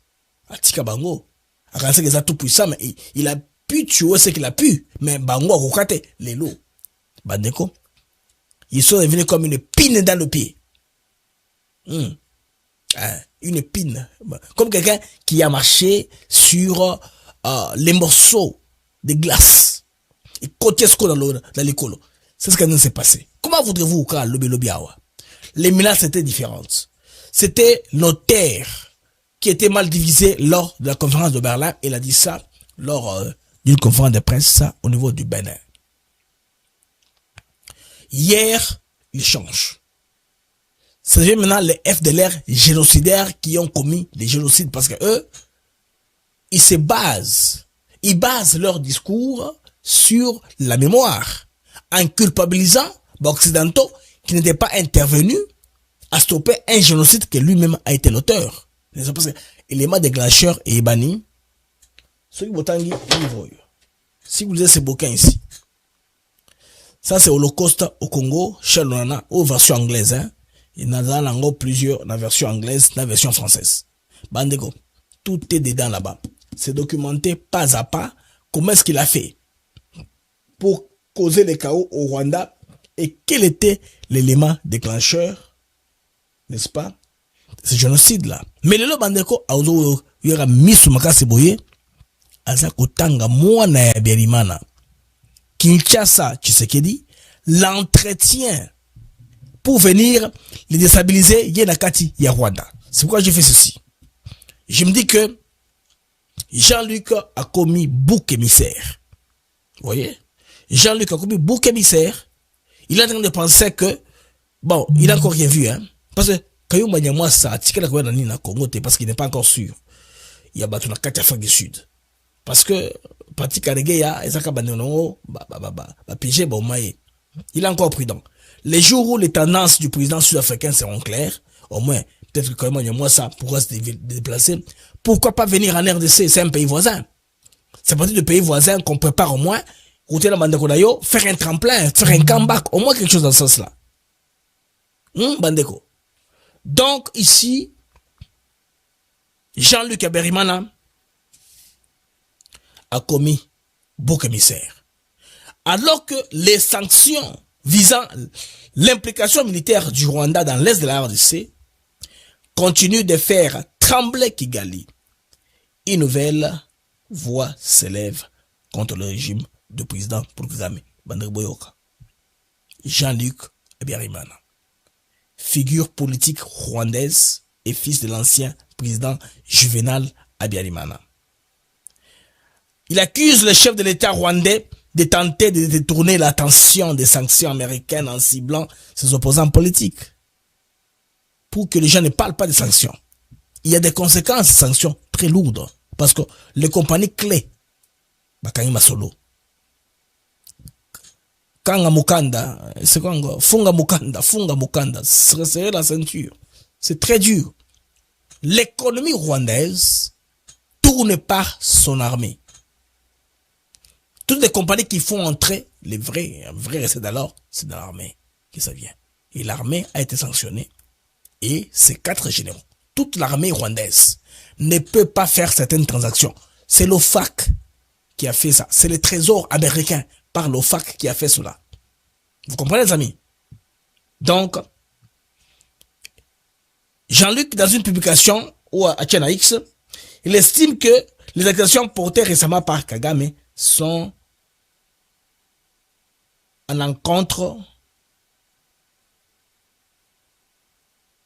Atika Bango, Akanse que ça tout puissant, mais il a pu tuer ce qu'il a pu, mais Bango a recraté les lots. Bandeko, ils sont devenus comme une pine dans le pied. Une épine, comme quelqu'un qui a marché sur les morceaux de glace et côté ce dans l'école. C'est ce qui s'est passé. Comment voudrez-vous que les menaces étaient différentes. C'était nos terres qui étaient mal divisées lors de la conférence de Berlin. Il a dit ça lors d'une conférence de presse, ça, au niveau du Bénin. Hier, il change. C'est maintenant les FDLR génocidaires qui ont commis des génocides parce que eux, ils basent leur discours sur la mémoire, en culpabilisant les Occidentaux qui n'étaient pas intervenus à stopper un génocide que lui-même a été l'auteur. Parce que l'élément déclencheur est banni. Si vous lisez ce bouquin ici, ça c'est Holocauste au Congo, chez Lonana, aux version anglaise, hein. Il y en a plusieurs, la version anglaise, la version française. Bandeko, tout est dedans là-bas. C'est documenté pas à pas comment est-ce qu'il a fait pour causer le chaos au Rwanda et quel était l'élément déclencheur, n'est-ce pas, ce génocide-là. Mais le Bandeko, il y aura mis sous ma casse boye, Azako Tanga Mwana ya Abiyarimana, Kinshasa Tshisekedi, l'entretien pour venir les déstabiliser, Yenakati, Rwanda. C'est pourquoi j'ai fait ceci. Je me dis que Jean-Luc a commis bouc émissaire. Vous voyez? Jean-Luc a commis bouc émissaire. Il est en train de penser que, bon, il n'a encore rien vu, hein. Parce que, quand il m'a dit, moi, ça, parce qu'il n'est pas encore sûr. Il y a battu la carte Afrique du Sud. Parce que, Pati Karegeya, il est encore prudent. Les jours où les tendances du président sud-africain seront claires, au moins, peut-être que quand même, moi, ça pourra se déplacer. Pourquoi pas venir en RDC? C'est un pays voisin. C'est parti de pays voisins qu'on prépare au moins, faire un tremplin, faire un comeback, au moins quelque chose dans ce sens-là. Bandeko. Donc, ici, Jean-Luc Abiyarimana a commis bouc émissaire. Alors que les sanctions visant l'implication militaire du Rwanda dans l'est de la RDC continuent de faire trembler Kigali. Une nouvelle voix s'élève contre le régime du président Paul Kagame. Jean-Luc Abiyarimana, figure politique rwandaise et fils de l'ancien président Juvenal Habyarimana. Il accuse le chef de l'État rwandais de tenter de détourner l'attention des sanctions américaines en ciblant ses opposants politiques. Pour que les gens ne parlent pas des sanctions. Il y a des conséquences de sanctions très lourdes. Parce que les compagnies clés, Bakangi Masolo, Kanga Mukanda, c'est quoi encore? Funga Mukanda, serrer la ceinture. C'est très dur. L'économie rwandaise tourne par son armée. Toutes les compagnies qui font entrer les vrais recettes d'alors, c'est dans l'armée que ça vient. Et l'armée a été sanctionnée. Et ces 4 généraux, toute l'armée rwandaise ne peut pas faire certaines transactions. C'est l'OFAC qui a fait ça. C'est le trésor américain par l'OFAC qui a fait cela. Vous comprenez, les amis? Donc, Jean-Luc, dans une publication ou à Channel X, il estime que les accusations portées récemment par Kagame sont en encontre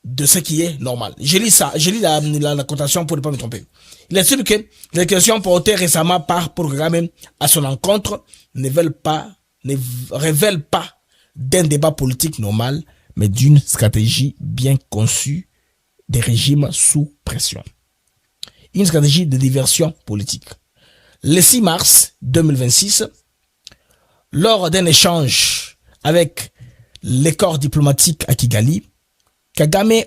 de ce qui est normal. Je lis ça, je lis la cotation pour ne pas me tromper. Il estime que les accusations portées récemment par Paul Kagame à son encontre ne révèlent pas d'un débat politique normal, mais d'une stratégie bien conçue des régimes sous pression. Une stratégie de diversion politique. Le 6 mars 2026, lors d'un échange avec les corps diplomatiques à Kigali, Kagame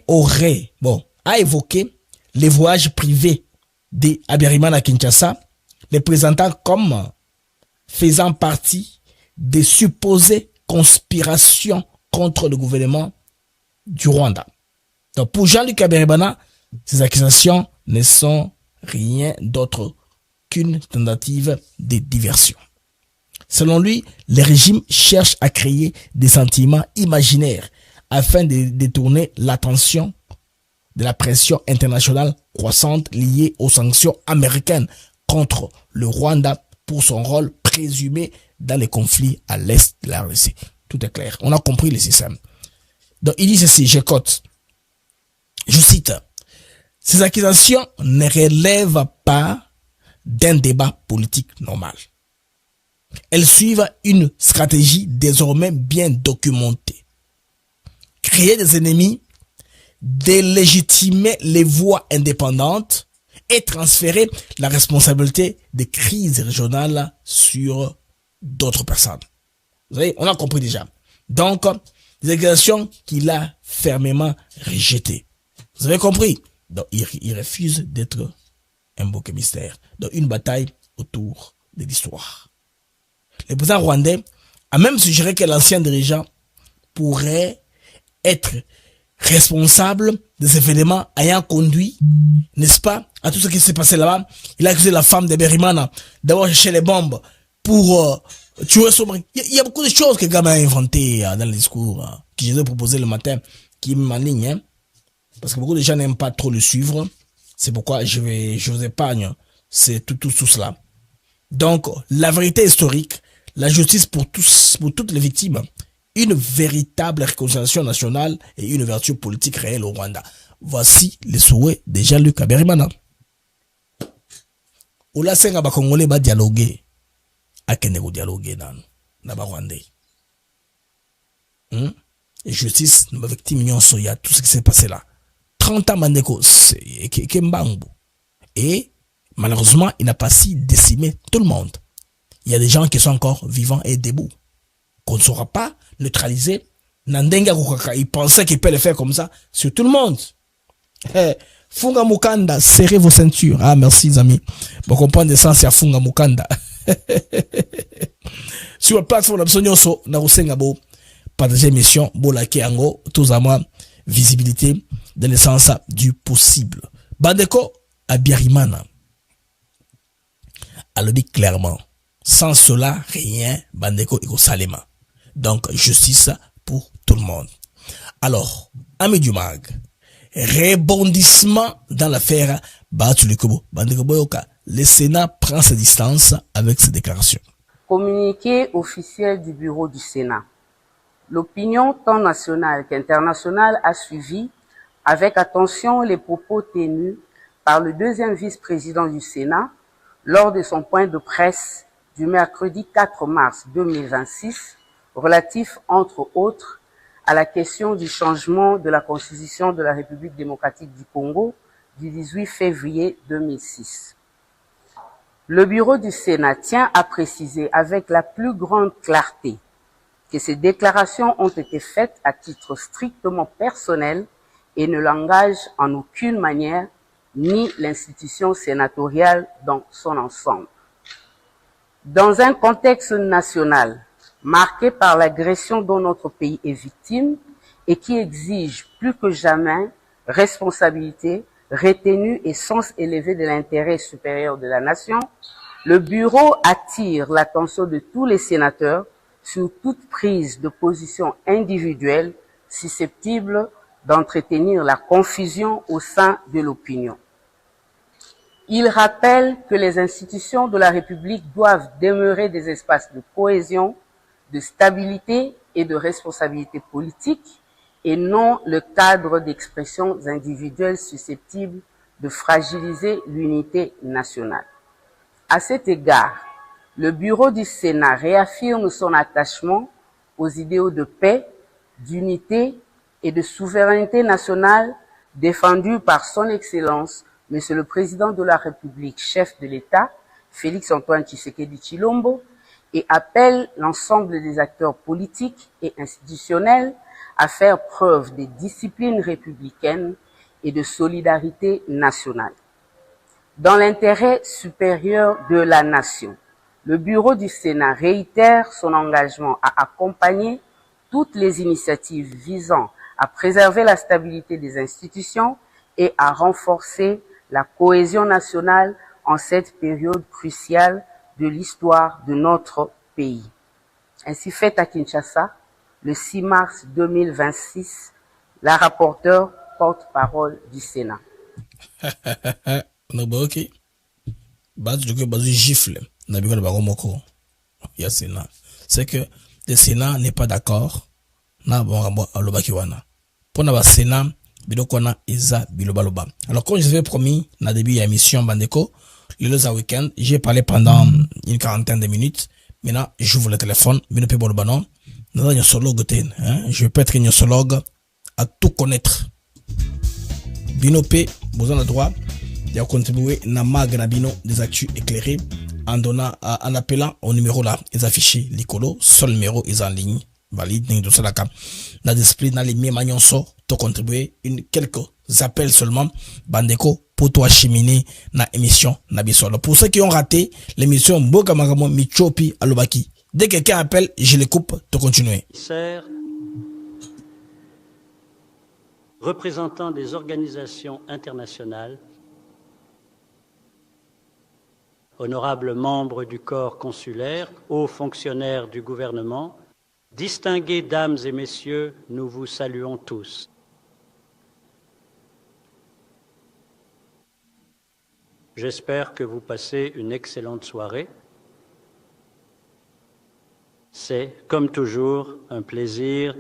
a évoqué les voyages privés de Habyarimana à Kinshasa, les présentant comme faisant partie des supposées conspirations contre le gouvernement du Rwanda. Donc pour Jean-Luc Habyarimana, ces accusations ne sont rien d'autre qu'une tentative de diversion. Selon lui, les régimes cherchent à créer des sentiments imaginaires afin de détourner l'attention de la pression internationale croissante liée aux sanctions américaines contre le Rwanda pour son rôle présumé dans les conflits à l'est de la RDC. Tout est clair. On a compris le système. Donc, il dit ceci, je cote. Je cite, ces accusations ne relèvent pas d'un débat politique normal. Elles suivent une stratégie désormais bien documentée. Créer des ennemis, délégitimer les voix indépendantes et transférer la responsabilité des crises régionales sur d'autres personnes. Vous voyez, on a compris déjà. Donc, des accusations qu'il a fermement rejetées. Vous avez compris? Donc, il refuse d'être un bouc mystère. Donc, une bataille autour de l'histoire. Le président rwandais a même suggéré que l'ancien dirigeant pourrait être responsable des événements ayant conduit, n'est-ce pas, à tout ce qui s'est passé là-bas. Il a accusé la femme de Habyarimana d'avoir cherché les bombes pour tuer son mari. Il y a beaucoup de choses que Kagame a inventées dans le discours que je vais proposer le matin, qui m'aligne, hein, parce que beaucoup de gens n'aiment pas trop le suivre. C'est pourquoi je vous épargne c'est tout cela. Donc, la vérité historique, la justice pour toutes les victimes, une véritable réconciliation nationale et une ouverture politique réelle au Rwanda. Voici les souhaits de Jean-Luc Habyarimana. Ola senga ba Congolais ba dialoguer. Akende ko dialoguer na ba Rwandais. Et justice, nos victimes nyonso ya tout ce qui s'est passé là. 30 ans mandeko c'est Kembangu. Et malheureusement, il n'a pas si décimé tout le monde. Il y a des gens qui sont encore vivants et debout. Qu'on ne saura pas neutraliser. Nandenga Kukaka, il pensait qu'il peut le faire comme ça sur tout le monde. Funga Mukanda, serrez vos ceintures. Ah, merci, les amis. Bon, comprendre le sens, c'est à Funga Mukanda. Sur la plateforme, l'absonyoso, Narusengabo, partager mission, Bolake Ango, tous à moi, visibilité de l'essence du possible. Bandeko, Habyarimana. Elle le dit clairement. Sans cela, rien, Bandeko Ego Salema. Donc, justice pour tout le monde. Alors, Ami Dumag, rebondissement dans l'affaire Batulikobo. Bandeko Boyoka, le Sénat prend ses distances avec ses déclarations. Communiqué officiel du bureau du Sénat. L'opinion tant nationale qu'internationale a suivi avec attention les propos tenus par le deuxième vice-président du Sénat lors de son point de presse du mercredi 4 mars 2026, relatif, entre autres, à la question du changement de la Constitution de la République démocratique du Congo du 18 février 2006. Le bureau du Sénat tient à préciser avec la plus grande clarté que ces déclarations ont été faites à titre strictement personnel et ne l'engagent en aucune manière ni l'institution sénatoriale dans son ensemble. Dans un contexte national marqué par l'agression dont notre pays est victime et qui exige plus que jamais responsabilité, retenue et sens élevé de l'intérêt supérieur de la nation, le bureau attire l'attention de tous les sénateurs sur toute prise de position individuelle susceptible d'entretenir la confusion au sein de l'opinion. Il rappelle que les institutions de la République doivent demeurer des espaces de cohésion, de stabilité et de responsabilité politique et non le cadre d'expressions individuelles susceptibles de fragiliser l'unité nationale. À cet égard, le bureau du Sénat réaffirme son attachement aux idéaux de paix, d'unité et de souveraineté nationale défendus par son Excellence, Monsieur le Président de la République, chef de l'État, Félix-Antoine Tshisekedi Tshilombo, et appelle l'ensemble des acteurs politiques et institutionnels à faire preuve de discipline républicaine et de solidarité nationale. Dans l'intérêt supérieur de la nation, le bureau du Sénat réitère son engagement à accompagner toutes les initiatives visant à préserver la stabilité des institutions et à renforcer la cohésion nationale en cette période cruciale de l'histoire de notre pays. Ainsi fait à Kinshasa, le 6 mars 2026, la rapporteure porte-parole du Sénat. C'est que le Sénat n'est pas d'accord. Pour le Sénat, alors, comme je vous ai promis, dans le début de l'émission Bandeko, le week-end, j'ai parlé pendant une quarantaine de minutes. Maintenant, j'ouvre le téléphone. Je peux être gnosologue à tout connaître. Binopé, vous avez le droit de contribuer à Magnabino des actus éclairés en donnant, en appelant au numéro là, les affichés, l'icolo, seul numéro est en ligne, valide, dans l'esprit, dans les mêmes manions, de contribuer quelques appels seulement, Bandeko, pour toi cheminer na émission Nabisolo. Pour ceux qui ont raté l'émission Mboka Magamo Michopi Alobaki, dès que quelqu'un appelle, je les coupe, de continuer. Représentants des organisations internationales, honorables membres du corps consulaire, hauts fonctionnaires du gouvernement, distinguées dames et messieurs, nous vous saluons tous. J'espère que vous passez une excellente soirée. C'est, comme toujours, un plaisir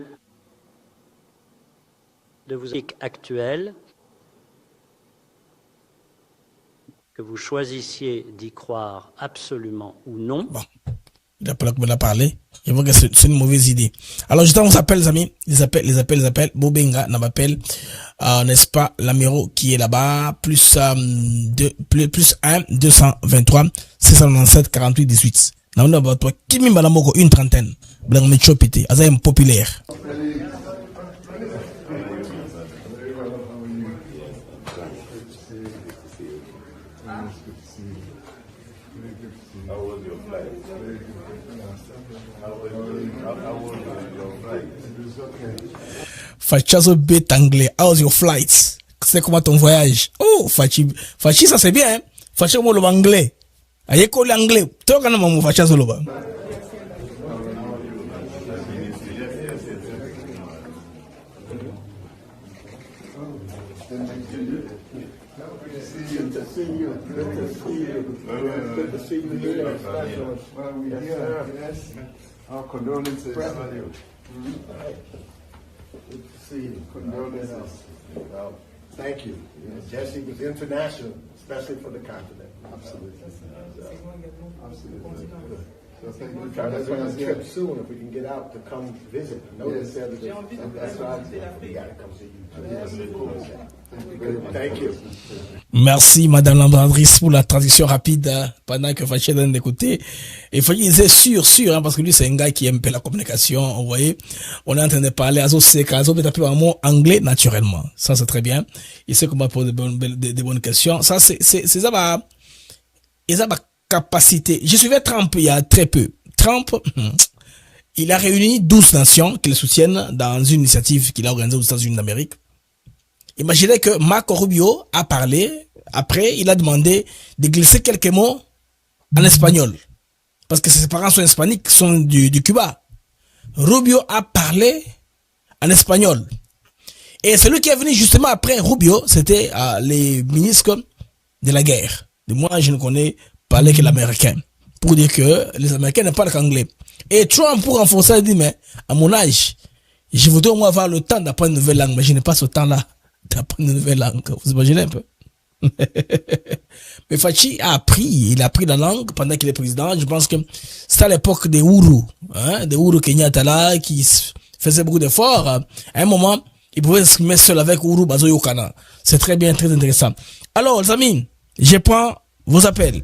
de vous actuel, que vous choisissiez d'y croire absolument ou non. Bon, il a parlé. Je vois que c'est une mauvaise idée. Alors, je vous appelle, les amis. Les appels. Bobenga n'a m'appelle. N'est-ce pas, l'amiral qui est là-bas, plus 1, 223, 697, 48, 18. N'a pas toi, qui m'a moko une trentaine. Blanc me chopité. Azay populaire. Fachazo bête anglais, how's your flight? C'est comment ton voyage? Oh, Fachi, ça c'est bien, hein? Fachi, moi, l'anglais. Aïe, quoi, l'anglais? Toi, quand même, Fachazo, l'oba. Our condolences. Good to see you. Condolences. Thank you. Jesse was international, especially for the continent. Absolutely. Absolutely. So thank you. Try to plan a trip soon if we can get out to come visit. I know this that's why we got to come see you. Thank you. Merci, Madame l'ambassadrice, pour la traduction rapide pendant que Faché donne d'écouter. Et Faché disait sûr, hein, parce que lui, c'est un gars qui aime la communication. Vous voyez, on est en train de parler à Zoseka, Azo peut taper un mot anglais naturellement. Ça, c'est très bien. Il sait comment poser des bonnes questions. Ça, c'est ça, ma capacité. Je suivais Trump il y a très peu. Trump, il a réuni 12 nations qui le soutiennent dans une initiative qu'il a organisée aux États-Unis d'Amérique. Imaginez que Marco Rubio a parlé, après il a demandé de glisser quelques mots en espagnol. Parce que ses parents sont hispaniques, sont du Cuba. Rubio a parlé en espagnol. Et celui qui est venu justement après Rubio, c'était les ministres de la guerre. De moi, je ne connais parler que l'américain. Pour dire que les Américains ne parlent qu'anglais. Et Trump, pour renforcer, il dit, mais à mon âge, je voudrais au moins avoir le temps d'apprendre une nouvelle langue, mais je n'ai pas ce temps-là d'apprendre une nouvelle langue. Vous imaginez un peu? Mais Fachi a appris, il a appris la langue pendant qu'il est président. Je pense que c'était à l'époque des Uhuru, hein, des Uhuru Kenyatta là, qui faisait beaucoup d'efforts. À un moment, il pouvait s'exprimer seul avec Uhuru Bazoyokana. C'est très bien, très intéressant. Alors, les amis, je prends vos appels.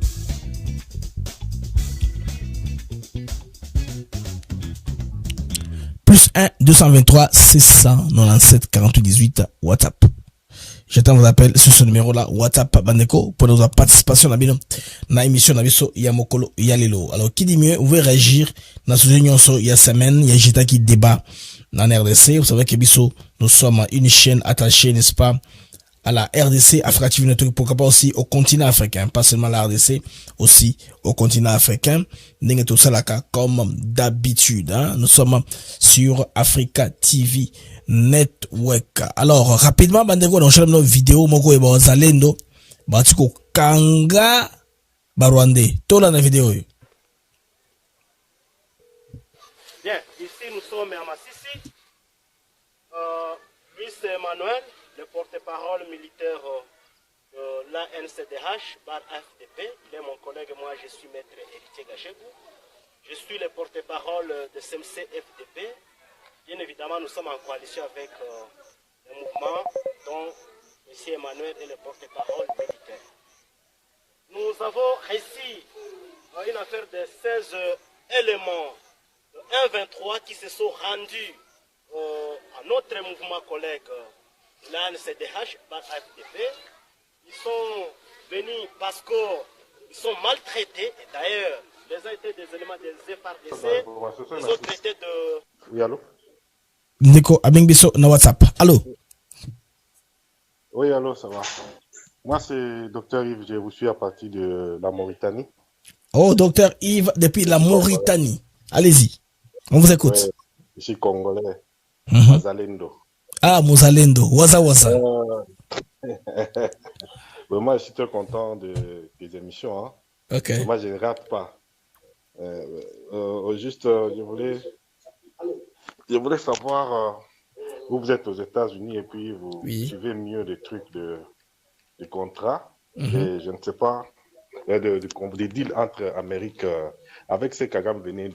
Plus 1 223 697 48 18 WhatsApp. J'attends vos appels sur ce numéro-là, WhatsApp Bandeko, pour notre participation dans la émission Nabiso Yamokolo Yalelo. Alors, qui dit mieux, vous pouvez réagir dans ce réunion, il y a semaine, il y a Jita qui débat dans la RDC. Vous savez que Bisso, nous sommes une chaîne attachée, n'est-ce pas, à la RDC, Africa TV Network, pourquoi pas aussi au continent africain, pas seulement la RDC, aussi au continent africain. N'engue Salaka, comme d'habitude, hein. Nous sommes sur Africa TV Network. Alors, rapidement, bandeko, dans chaque vidéo, moko eba zalendo, batiko kanga, barwande. Tola na vidéo. Bien, ici nous sommes à Massissi. Luis Emmanuel, le porte-parole militaire de l'ANCDH, bar FDP. Il est mon collègue, moi je suis maître héritier Gachegou. Je suis le porte-parole de CMC FDP. Bien évidemment, nous sommes en coalition avec le mouvement dont M. Emmanuel est le porte-parole militaire. Nous avons réussi une affaire de 16 éléments de 1-23 qui se sont rendus à notre mouvement collègue l'ANCDH, par AFDP. Ils sont venus parce qu'ils sont maltraités. Et d'ailleurs, les ont été des éléments des FARDC. Ils ont traité de... Oui, allô? Nico, Abingbiso, na WhatsApp. Allô? Oui, allô, ça va. Moi, c'est Dr Yves, je vous suis à partir de la Mauritanie. Oh, Dr Yves, depuis la Mauritanie. Allez-y, on vous écoute. Ouais, je suis congolais. Mazalendo. Ah, Mozalendo, Waza Waza. Moi, je suis très content des émissions. Hein. Ok. Moi, je ne rate pas. Juste, je voulais savoir, vous êtes aux États-Unis et puis vous suivez mieux les trucs de contrat. Et je ne sais pas, des deals entre Amérique, avec ce Kagame venait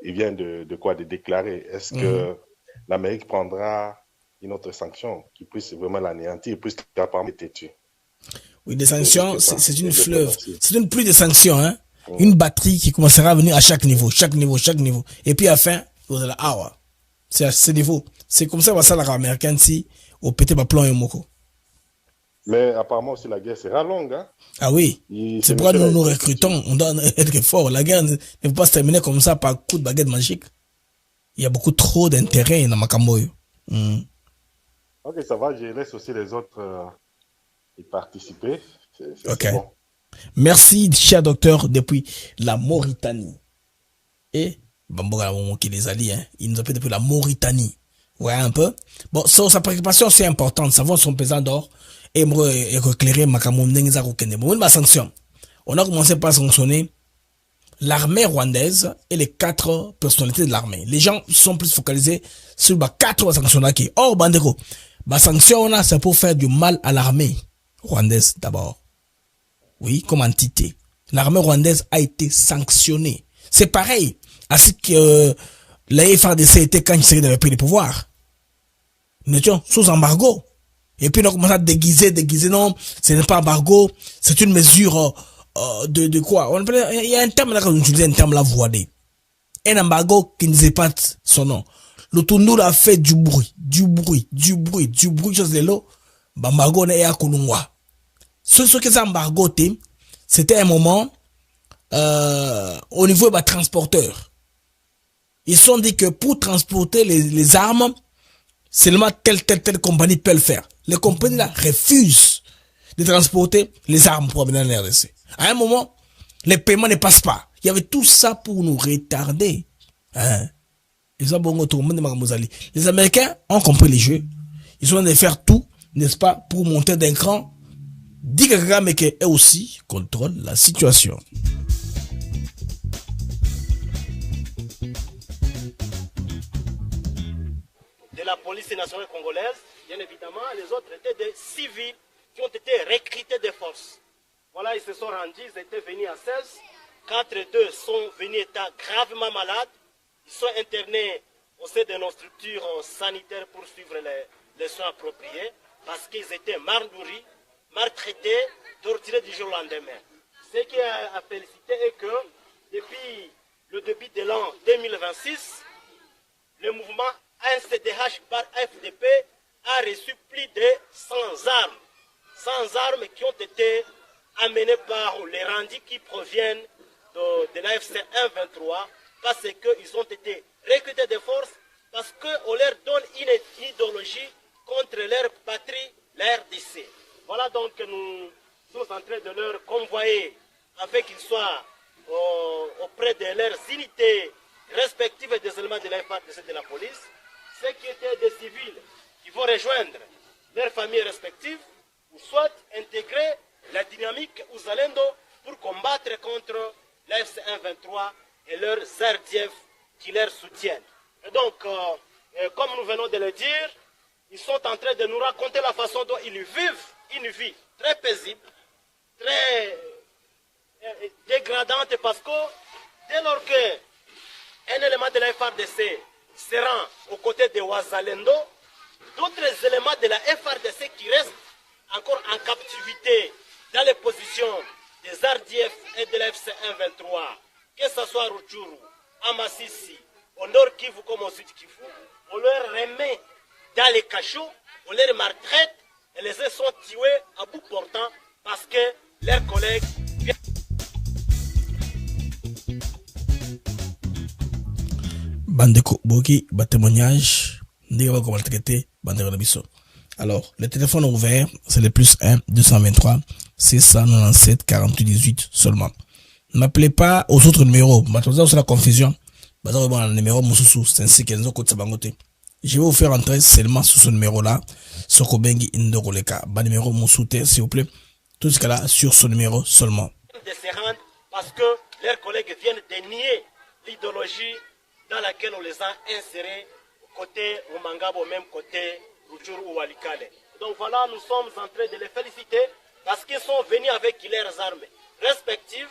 il vient de quoi, de déclarer. Est-ce que l'Amérique prendra une autre sanction qui puisse vraiment l'anéantir, puisqu'il n'a pas été tué? Oui, des sanctions, c'est une fleuve. C'est une pluie de sanctions, hein. Une batterie qui commencera à venir à chaque niveau. Et puis à la fin, vous allez c'est à ce niveau. C'est comme ça, ça, l'américain, si, au pété, plomb et moko. Mais apparemment aussi la guerre sera longue. Hein? Ah oui, c'est pourquoi nous recrutons, on doit être fort. La guerre ne peut pas se terminer comme ça par coup de baguette magique. Il y a beaucoup trop d'intérêt dans Makamboyo. Ok, ça va, je laisse aussi les autres y participer. Ok. Bon. Merci, cher docteur, depuis la Mauritanie. Et, Bamboga, qui les allie, hein, il nous appelle depuis la Mauritanie. Ouais, un peu. Bon, sa préoccupation, c'est important. Savoir son pesant d'or. Et me éclairer ma sanction. On a commencé par sanctionner l'armée rwandaise et les 4 personnalités de l'armée. Les gens sont plus focalisés sur les 4 sanctions. Or, bandeko, les sanctions, c'est pour faire du mal à l'armée rwandaise d'abord. Oui, comme entité. L'armée rwandaise a été sanctionnée. C'est pareil à ce que la FARDC était quand Tshisekedi avait pris le pouvoir. Nous étions sous embargo. Et puis on a commencé à déguiser, non, ce n'est pas embargo, c'est une mesure de quoi? Il y a un terme là, qu'on utilise un terme là, voidé. Un embargo qui ne disait pas son nom. Le Tundou a fait du bruit, chose de l'eau. Embargo n'est à Kolungwa. Ce que c'est embargo, c'était un moment, au niveau des transporteurs. Ils se sont dit que pour transporter les armes, seulement telle compagnie peut le faire. Les compagnies là refusent de transporter les armes pour amener en RDC. À un moment, les paiements ne passent pas. Il y avait tout ça pour nous retarder. Hein? Les Américains ont compris les jeux. Ils ont de faire tout, n'est-ce pas, pour monter d'un cran. Dit que Kagame eux aussi contrôle la situation. De la police nationale congolaise, bien évidemment, les autres étaient des civils qui ont été recrutés de force. Voilà, ils se sont rendus, ils étaient venus à 16. 4 d'eux sont venus étant gravement malades. Ils sont internés au sein de nos structures sanitaires pour suivre les soins appropriés parce qu'ils étaient mal nourris, maltraités, torturés du jour au lendemain. Ce qui est à féliciter est que depuis le début de l'an 2026, le mouvement ANCDH par FDP a reçu plus de 100 armes. 100 armes qui ont été amenées par les rendus qui proviennent de l'AFC 123 parce qu'ils ont été recrutés de force, parce qu'on leur donne une idéologie contre leur patrie, la RDC. Voilà donc que nous sommes en train de leur convoyer afin qu'ils soient auprès de leurs unités respectives et des éléments de la FARDC et de la police. Ceux qui étaient des civils qui vont rejoindre leurs familles respectives ou soit intégrer la dynamique Ouzalendo pour combattre contre l'AFC 123 et leurs RDF qui leur soutiennent. Et donc, comme nous venons de le dire, ils sont en train de nous raconter la façon dont ils vivent une vie très paisible, très dégradante, parce que dès lors qu'un élément de la FARDC se rend aux côtés de Ouazalendo, d'autres éléments de la FARDC qui restent encore en captivité dans les positions des RDF et de l'FC 123, que ce soit Rutshuru, à Massissi, au Nord Kivu comme au Sud Kivu, on leur remet dans les cachots, on les maltraite et les sont tués à bout portant parce que leurs collègues... Bandeko Boki, ba témoignage, ndiga comment traiter, bandeko na biso. Alors, le téléphone ouvert, c'est le plus 1 223 697 48 18 seulement. N'appelez pas aux autres numéros. Maintenant, c'est la confusion. Le numéro Moussou, c'est ainsi qu'ils ont côté Bangote. Je vais vous faire entrer seulement sur ce numéro-là, sur Kobengi Indoroleka. Bas numéro Moussou, s'il vous plaît. Tout ce cas-là, sur ce numéro seulement. De se rendre parce que leurs collègues viennent de nier l'idéologie dans laquelle on les a insérés côté Rumangabo, même côté Rutshuru ou Walikale. Donc voilà, nous sommes en train de les féliciter parce qu'ils sont venus avec leurs armes respectives.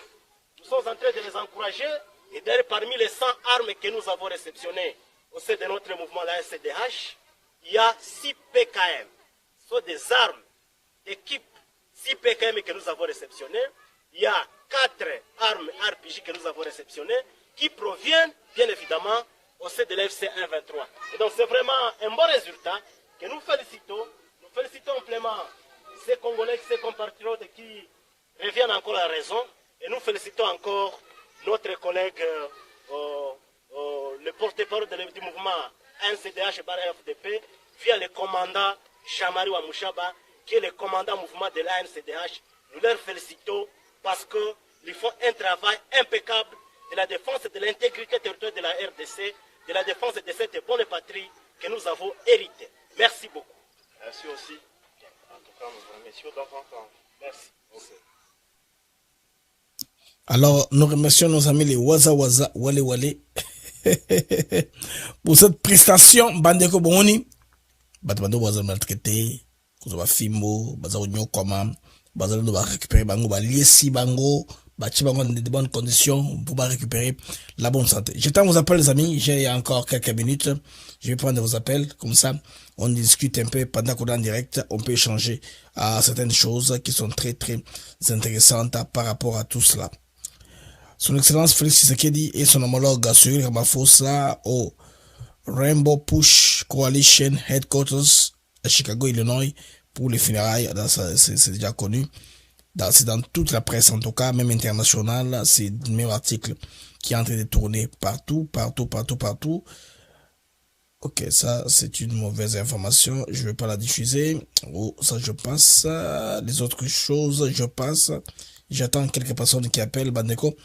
Nous sommes en train de les encourager. Et d'ailleurs, parmi les 100 armes que nous avons réceptionnées au sein de notre mouvement, la SCDH, il y a 6 PKM. Ce sont des armes d'équipe 6 PKM que nous avons réceptionnées. Il y a 4 armes RPG que nous avons réceptionnées qui proviennent, bien évidemment, au sein de l'FC 123. Et donc, c'est vraiment un bon résultat que nous félicitons. Nous félicitons amplement ces Congolais, ces compatriotes qui reviennent encore à la raison. Et nous félicitons encore notre collègue, le porte-parole du mouvement NCDH par FDP, via le commandant Chamari Wamouchaba, qui est le commandant mouvement de la NCDH. Nous leur félicitons parce qu'ils font un travail impeccable de la défense de l'intégrité territoriale de la RDC, de la défense de cette bonne patrie que nous avons héritée. Merci beaucoup. Merci aussi. En tout cas, nous vous remercions d'entendre. Merci. Alors, nous remercions nos amis les Waza Waza Wale Wale pour cette prestation. Bandeko Boni, Batbando Waza maltraité, Kuzoba Fimbo, Bazaro Nyokoma, Bazaro va récupérer Bango, Liesi Bango, Bachi Bango dans de bonnes conditions pour récupérer la bonne santé. J'attends vos appels, les amis. J'ai encore quelques minutes. Je vais prendre vos appels. Comme ça, on discute un peu pendant qu'on est en direct. On peut échanger à certaines choses qui sont très, très intéressantes par rapport à tout cela. Son Excellence Félix Tshisekedi et son homologue Cyril Ramaphosa au Rainbow Push Coalition Headquarters à Chicago, Illinois, pour les funérailles. C'est déjà connu. C'est dans toute la presse, en tout cas, même internationale. C'est le même article qui est en train de tourner partout. Ok, ça, c'est une mauvaise information. Je ne vais pas la diffuser. Oh, ça, je passe. Les autres choses, je passe. J'attends quelques personnes qui appellent. Bandeko.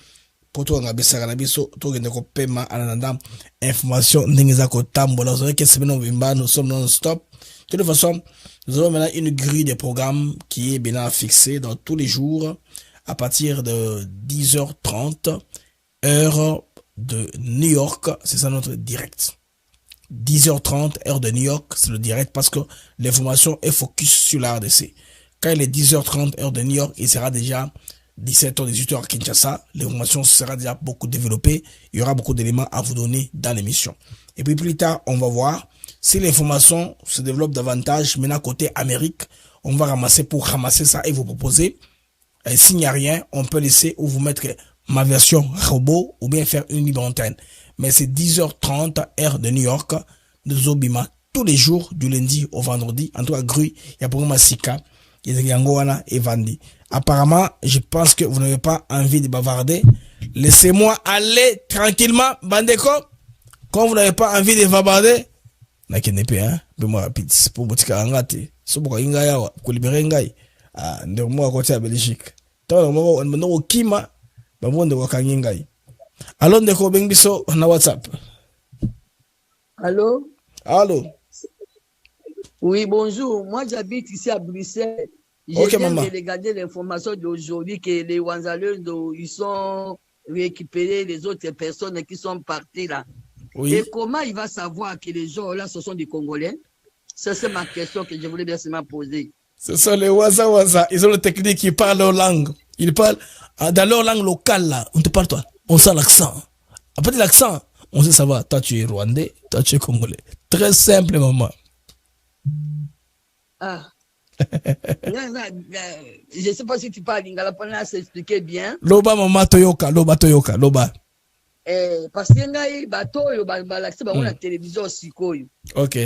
Pour toi, on a baissé à biso, tout le monde paiement à l'anandam, information, n'engagez tambola, vous savez que c'est maintenant, nous sommes non-stop. De toute façon, nous avons maintenant une grille de programmes qui est bien fixée dans tous les jours, à partir de 10h30, heure de New York, c'est ça notre direct. 10h30, heure de New York, c'est le direct parce que l'information est focus sur la RDC. Quand il est 10h30, heure de New York, il sera déjà 17h, 18h à Kinshasa, l'information sera déjà beaucoup développée, il y aura beaucoup d'éléments à vous donner dans l'émission. Et puis plus tard, on va voir si l'information se développe davantage, maintenant côté Amérique, on va ramasser ça et vous proposer. Et s'il n'y a rien, on peut laisser ou vous mettre ma version robot ou bien faire une libre antenne. Mais c'est 10h30, heure de New York, de Zobima, tous les jours, du lundi au vendredi, en tout cas, il y a pour moi Sika, Yangoana et Vandi. Apparemment, je pense que vous n'avez pas envie de bavarder. Laissez-moi aller tranquillement, Bandeko. Quand vous n'avez pas envie de bavarder, n'akenepe, hein, moi rapide, c'est pour botika angate, c'est pour inga yawa, pour libérer ngai, de moi à côté à Belgique. Tant on me donne au kima, on de wakangi ngai. Allô, Ndeko Bengiso, on a WhatsApp. Allô? Allô? Oui, bonjour. Moi, j'habite ici à Bruxelles. J'ai viens de regarder l'information d'aujourd'hui que les Wanzaleux, ils sont récupérés, les autres personnes qui sont parties là. Oui. Et comment il va savoir que les gens là, ce sont des Congolais? Ça, c'est ma question que je voulais bien se poser. Ce sont les Waza. Ils ont le technique, ils parlent leur langue. Ils parlent dans leur langue locale là. On te parle toi. On sent l'accent. Après l'accent, on sait ça va. Toi, tu es Rwandais, toi, tu es Congolais. Très simple, maman. Ah. Je ne sais pas si tu parles lingala pour s'expliquer bien. Loba mama toyoka. Parce que ngai bato yo balakisa bango na télévision sikoyo. OK.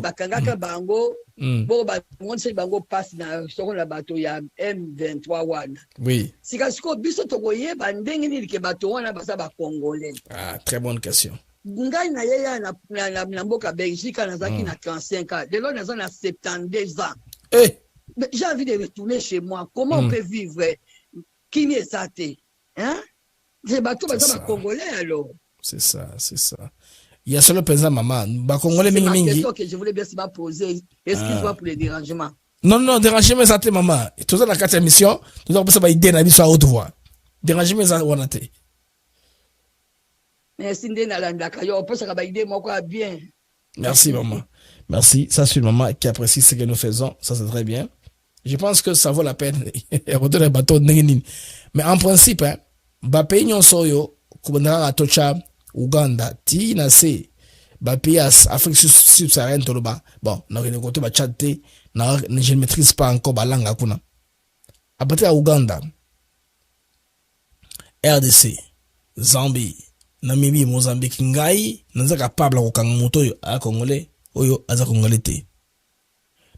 Bakangaka bango. Bo bango bango passe na soko na bato ya M23 wana. Oui. Sika siko biso tokoyeba ndenge nini ke bato wana baza ba Congolais. Ah, très bonne question. Ngai na yeya na mboka Belgique nazaki na 35 ans. De là naza na 72 ans. J'ai envie de retourner chez moi. Comment on peut vivre? Qui n'est ça? Hein? C'est bateau Congolais alors. C'est ça. Il y a seulement présent maman. Congolais mingi. C'est question que je voulais bien se poser. Excuse-moi pour les dérangements. Non, dérangement ça te maman. Tout ça dans 4 émissions, tout ça ça va aider na biso à haute voix. Dérangement ça wana te. Merci Ndenalanda yo peut ça va aider moi quoi bien. Merci maman. Merci, ça c'est une maman qui apprécie ce que nous faisons, ça c'est très bien. Je pense que ça vaut la peine. Mais en principe, hein, pays nyonso yo kubandaka tocha Uganda ti na se pays Afrique subsaharienne toloba. Bon, na côté ba Tchad te, je ne maîtrise pas encore balanga kuna. À partir de Uganda, RDC, Zambie, Namibie, Mozambique, ngai naza capable ko kanga moto yo a Congolais oyo aza Congolais te.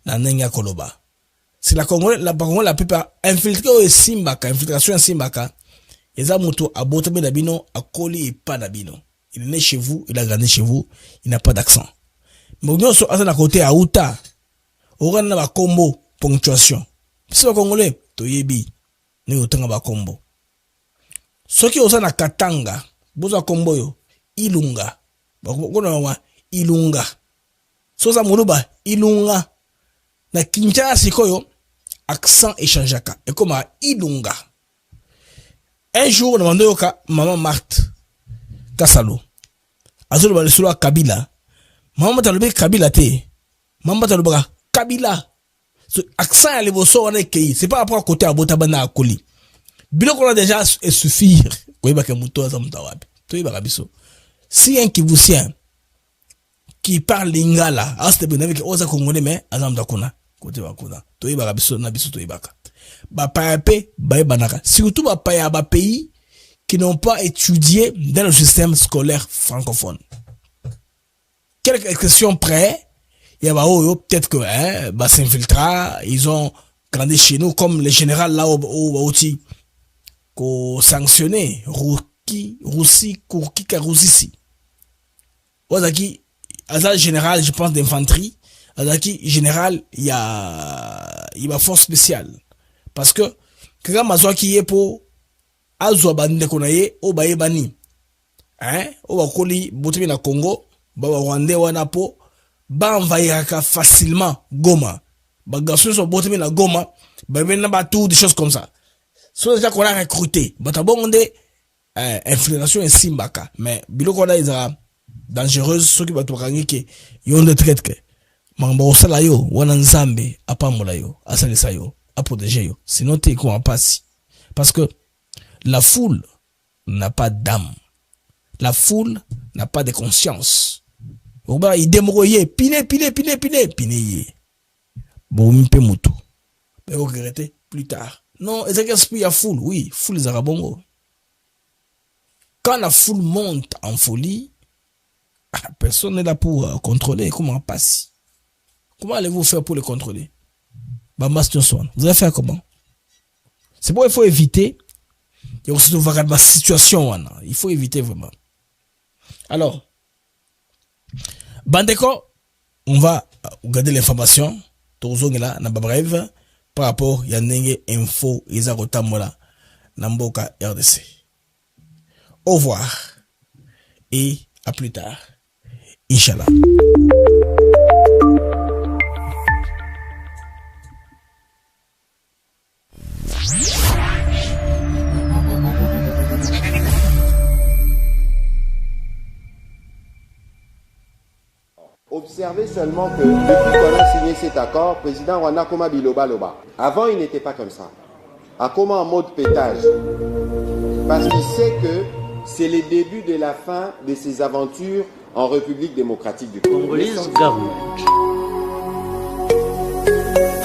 Na nenga koloba. Si la Congolais la plupart infiltré au simbaka, infiltration simbaka, eza moto a botamé d'abino, a collé et pas d'abino. Il est né chez vous, il a grandi chez vous, il n'a pas d'accent. Mais on so asa na côté à Outa, on na ba combo ponctuation. Si le Congolais to yebi, ni otanga ba combo. Soki osa na Katanga, boza combo yo Ilunga. Ba kona wa Ilunga. Soza muluba Ilunga. Na Kinshasa sikoyo accent échangeaka et comme à Ilunga. Un jour, on a demandé maman Marthe Kassalo. Azul va le solo à Kabila. Maman t'a levé Kabila te. Maman t'a levé Kabila. Accent à l'évocation, on est cueilli. C'est pas rapport à côté à Botabana à Koli. Bilo qu'on a déjà suffire. Si un Kivusien qui parle lingala, c'est bien avec Oza Congolais, mais Azam Dakuna. Côté Bakuna. Toi, Barabiso, Nabiso, toi, Ibaka. Bapayape, Baebanaka. Surtout Bapaya, pays qui n'ont pas étudié dans le système scolaire francophone. Quelques exceptions près, il y a peut-être que bah s'infiltra, ils ont grandi chez nous comme les généraux là au qu'on sanctionné Roussi Karuzisi. Ozaki Azal général, je pense d'infanterie, Azaki général, il y a force spéciale parce que quand mazwa qui est pour azwa bande konaye o baye bani o bakoli botemi na Congo ba Rwandais wana po ba envahiraka facilement Goma ba garçons sont botemi na Goma ba venna ba tout des choses comme ça so déjà qu'on a recruté ba tabonde infiltration et simbaka mais biloko na izara dangereuse ceux qui ba tokangi ke yonde traite que mambo sala yo wana nzambe apambola yo asalisa yo a protéger yo sinon t'es quoi passe parce que la foule n'a pas d'âme. La foule n'a pas de conscience. Il démoroye, pine. Bon, mpe mutu. Mais vous regrettez plus tard. Non, il y a foule. Oui, foule les arabongo. Quand la foule monte en folie, personne n'est là pour contrôler. Comment passe? Comment allez-vous faire pour le contrôler? Bambas Johnson, vous allez faire comment? C'est pourquoi il faut éviter. Il y a aussi une situation. Il faut éviter vraiment. Alors, Bandeko, on va regarder l'information. Tozongela na brève par rapport à Nenge Info Izarotamola Namboka RDC. Au revoir et à plus tard. Inch'Allah. Observez seulement que depuis qu'on a signé cet accord, le président Rwanda Koma Biloba Loba. Avant, il n'était pas comme ça. A Koma en mode pétage. Parce qu'il sait que c'est le début de la fin de ses aventures en République démocratique du Congo.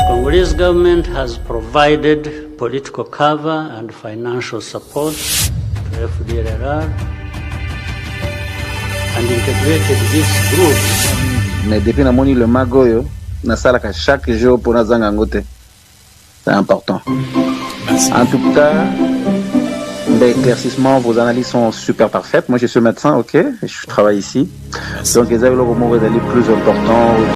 Congolese government has provided political cover and financial support to FDLR and integrated this group. Mais depuis namoni le magoyo na salaka chaque jour pour nazanga ngote. C'est important. Merci. En tout cas, l'éclaircissement, vos analyses sont super parfaites. Moi je suis médecin, ok, je travaille ici. Merci. Donc les avis le plus important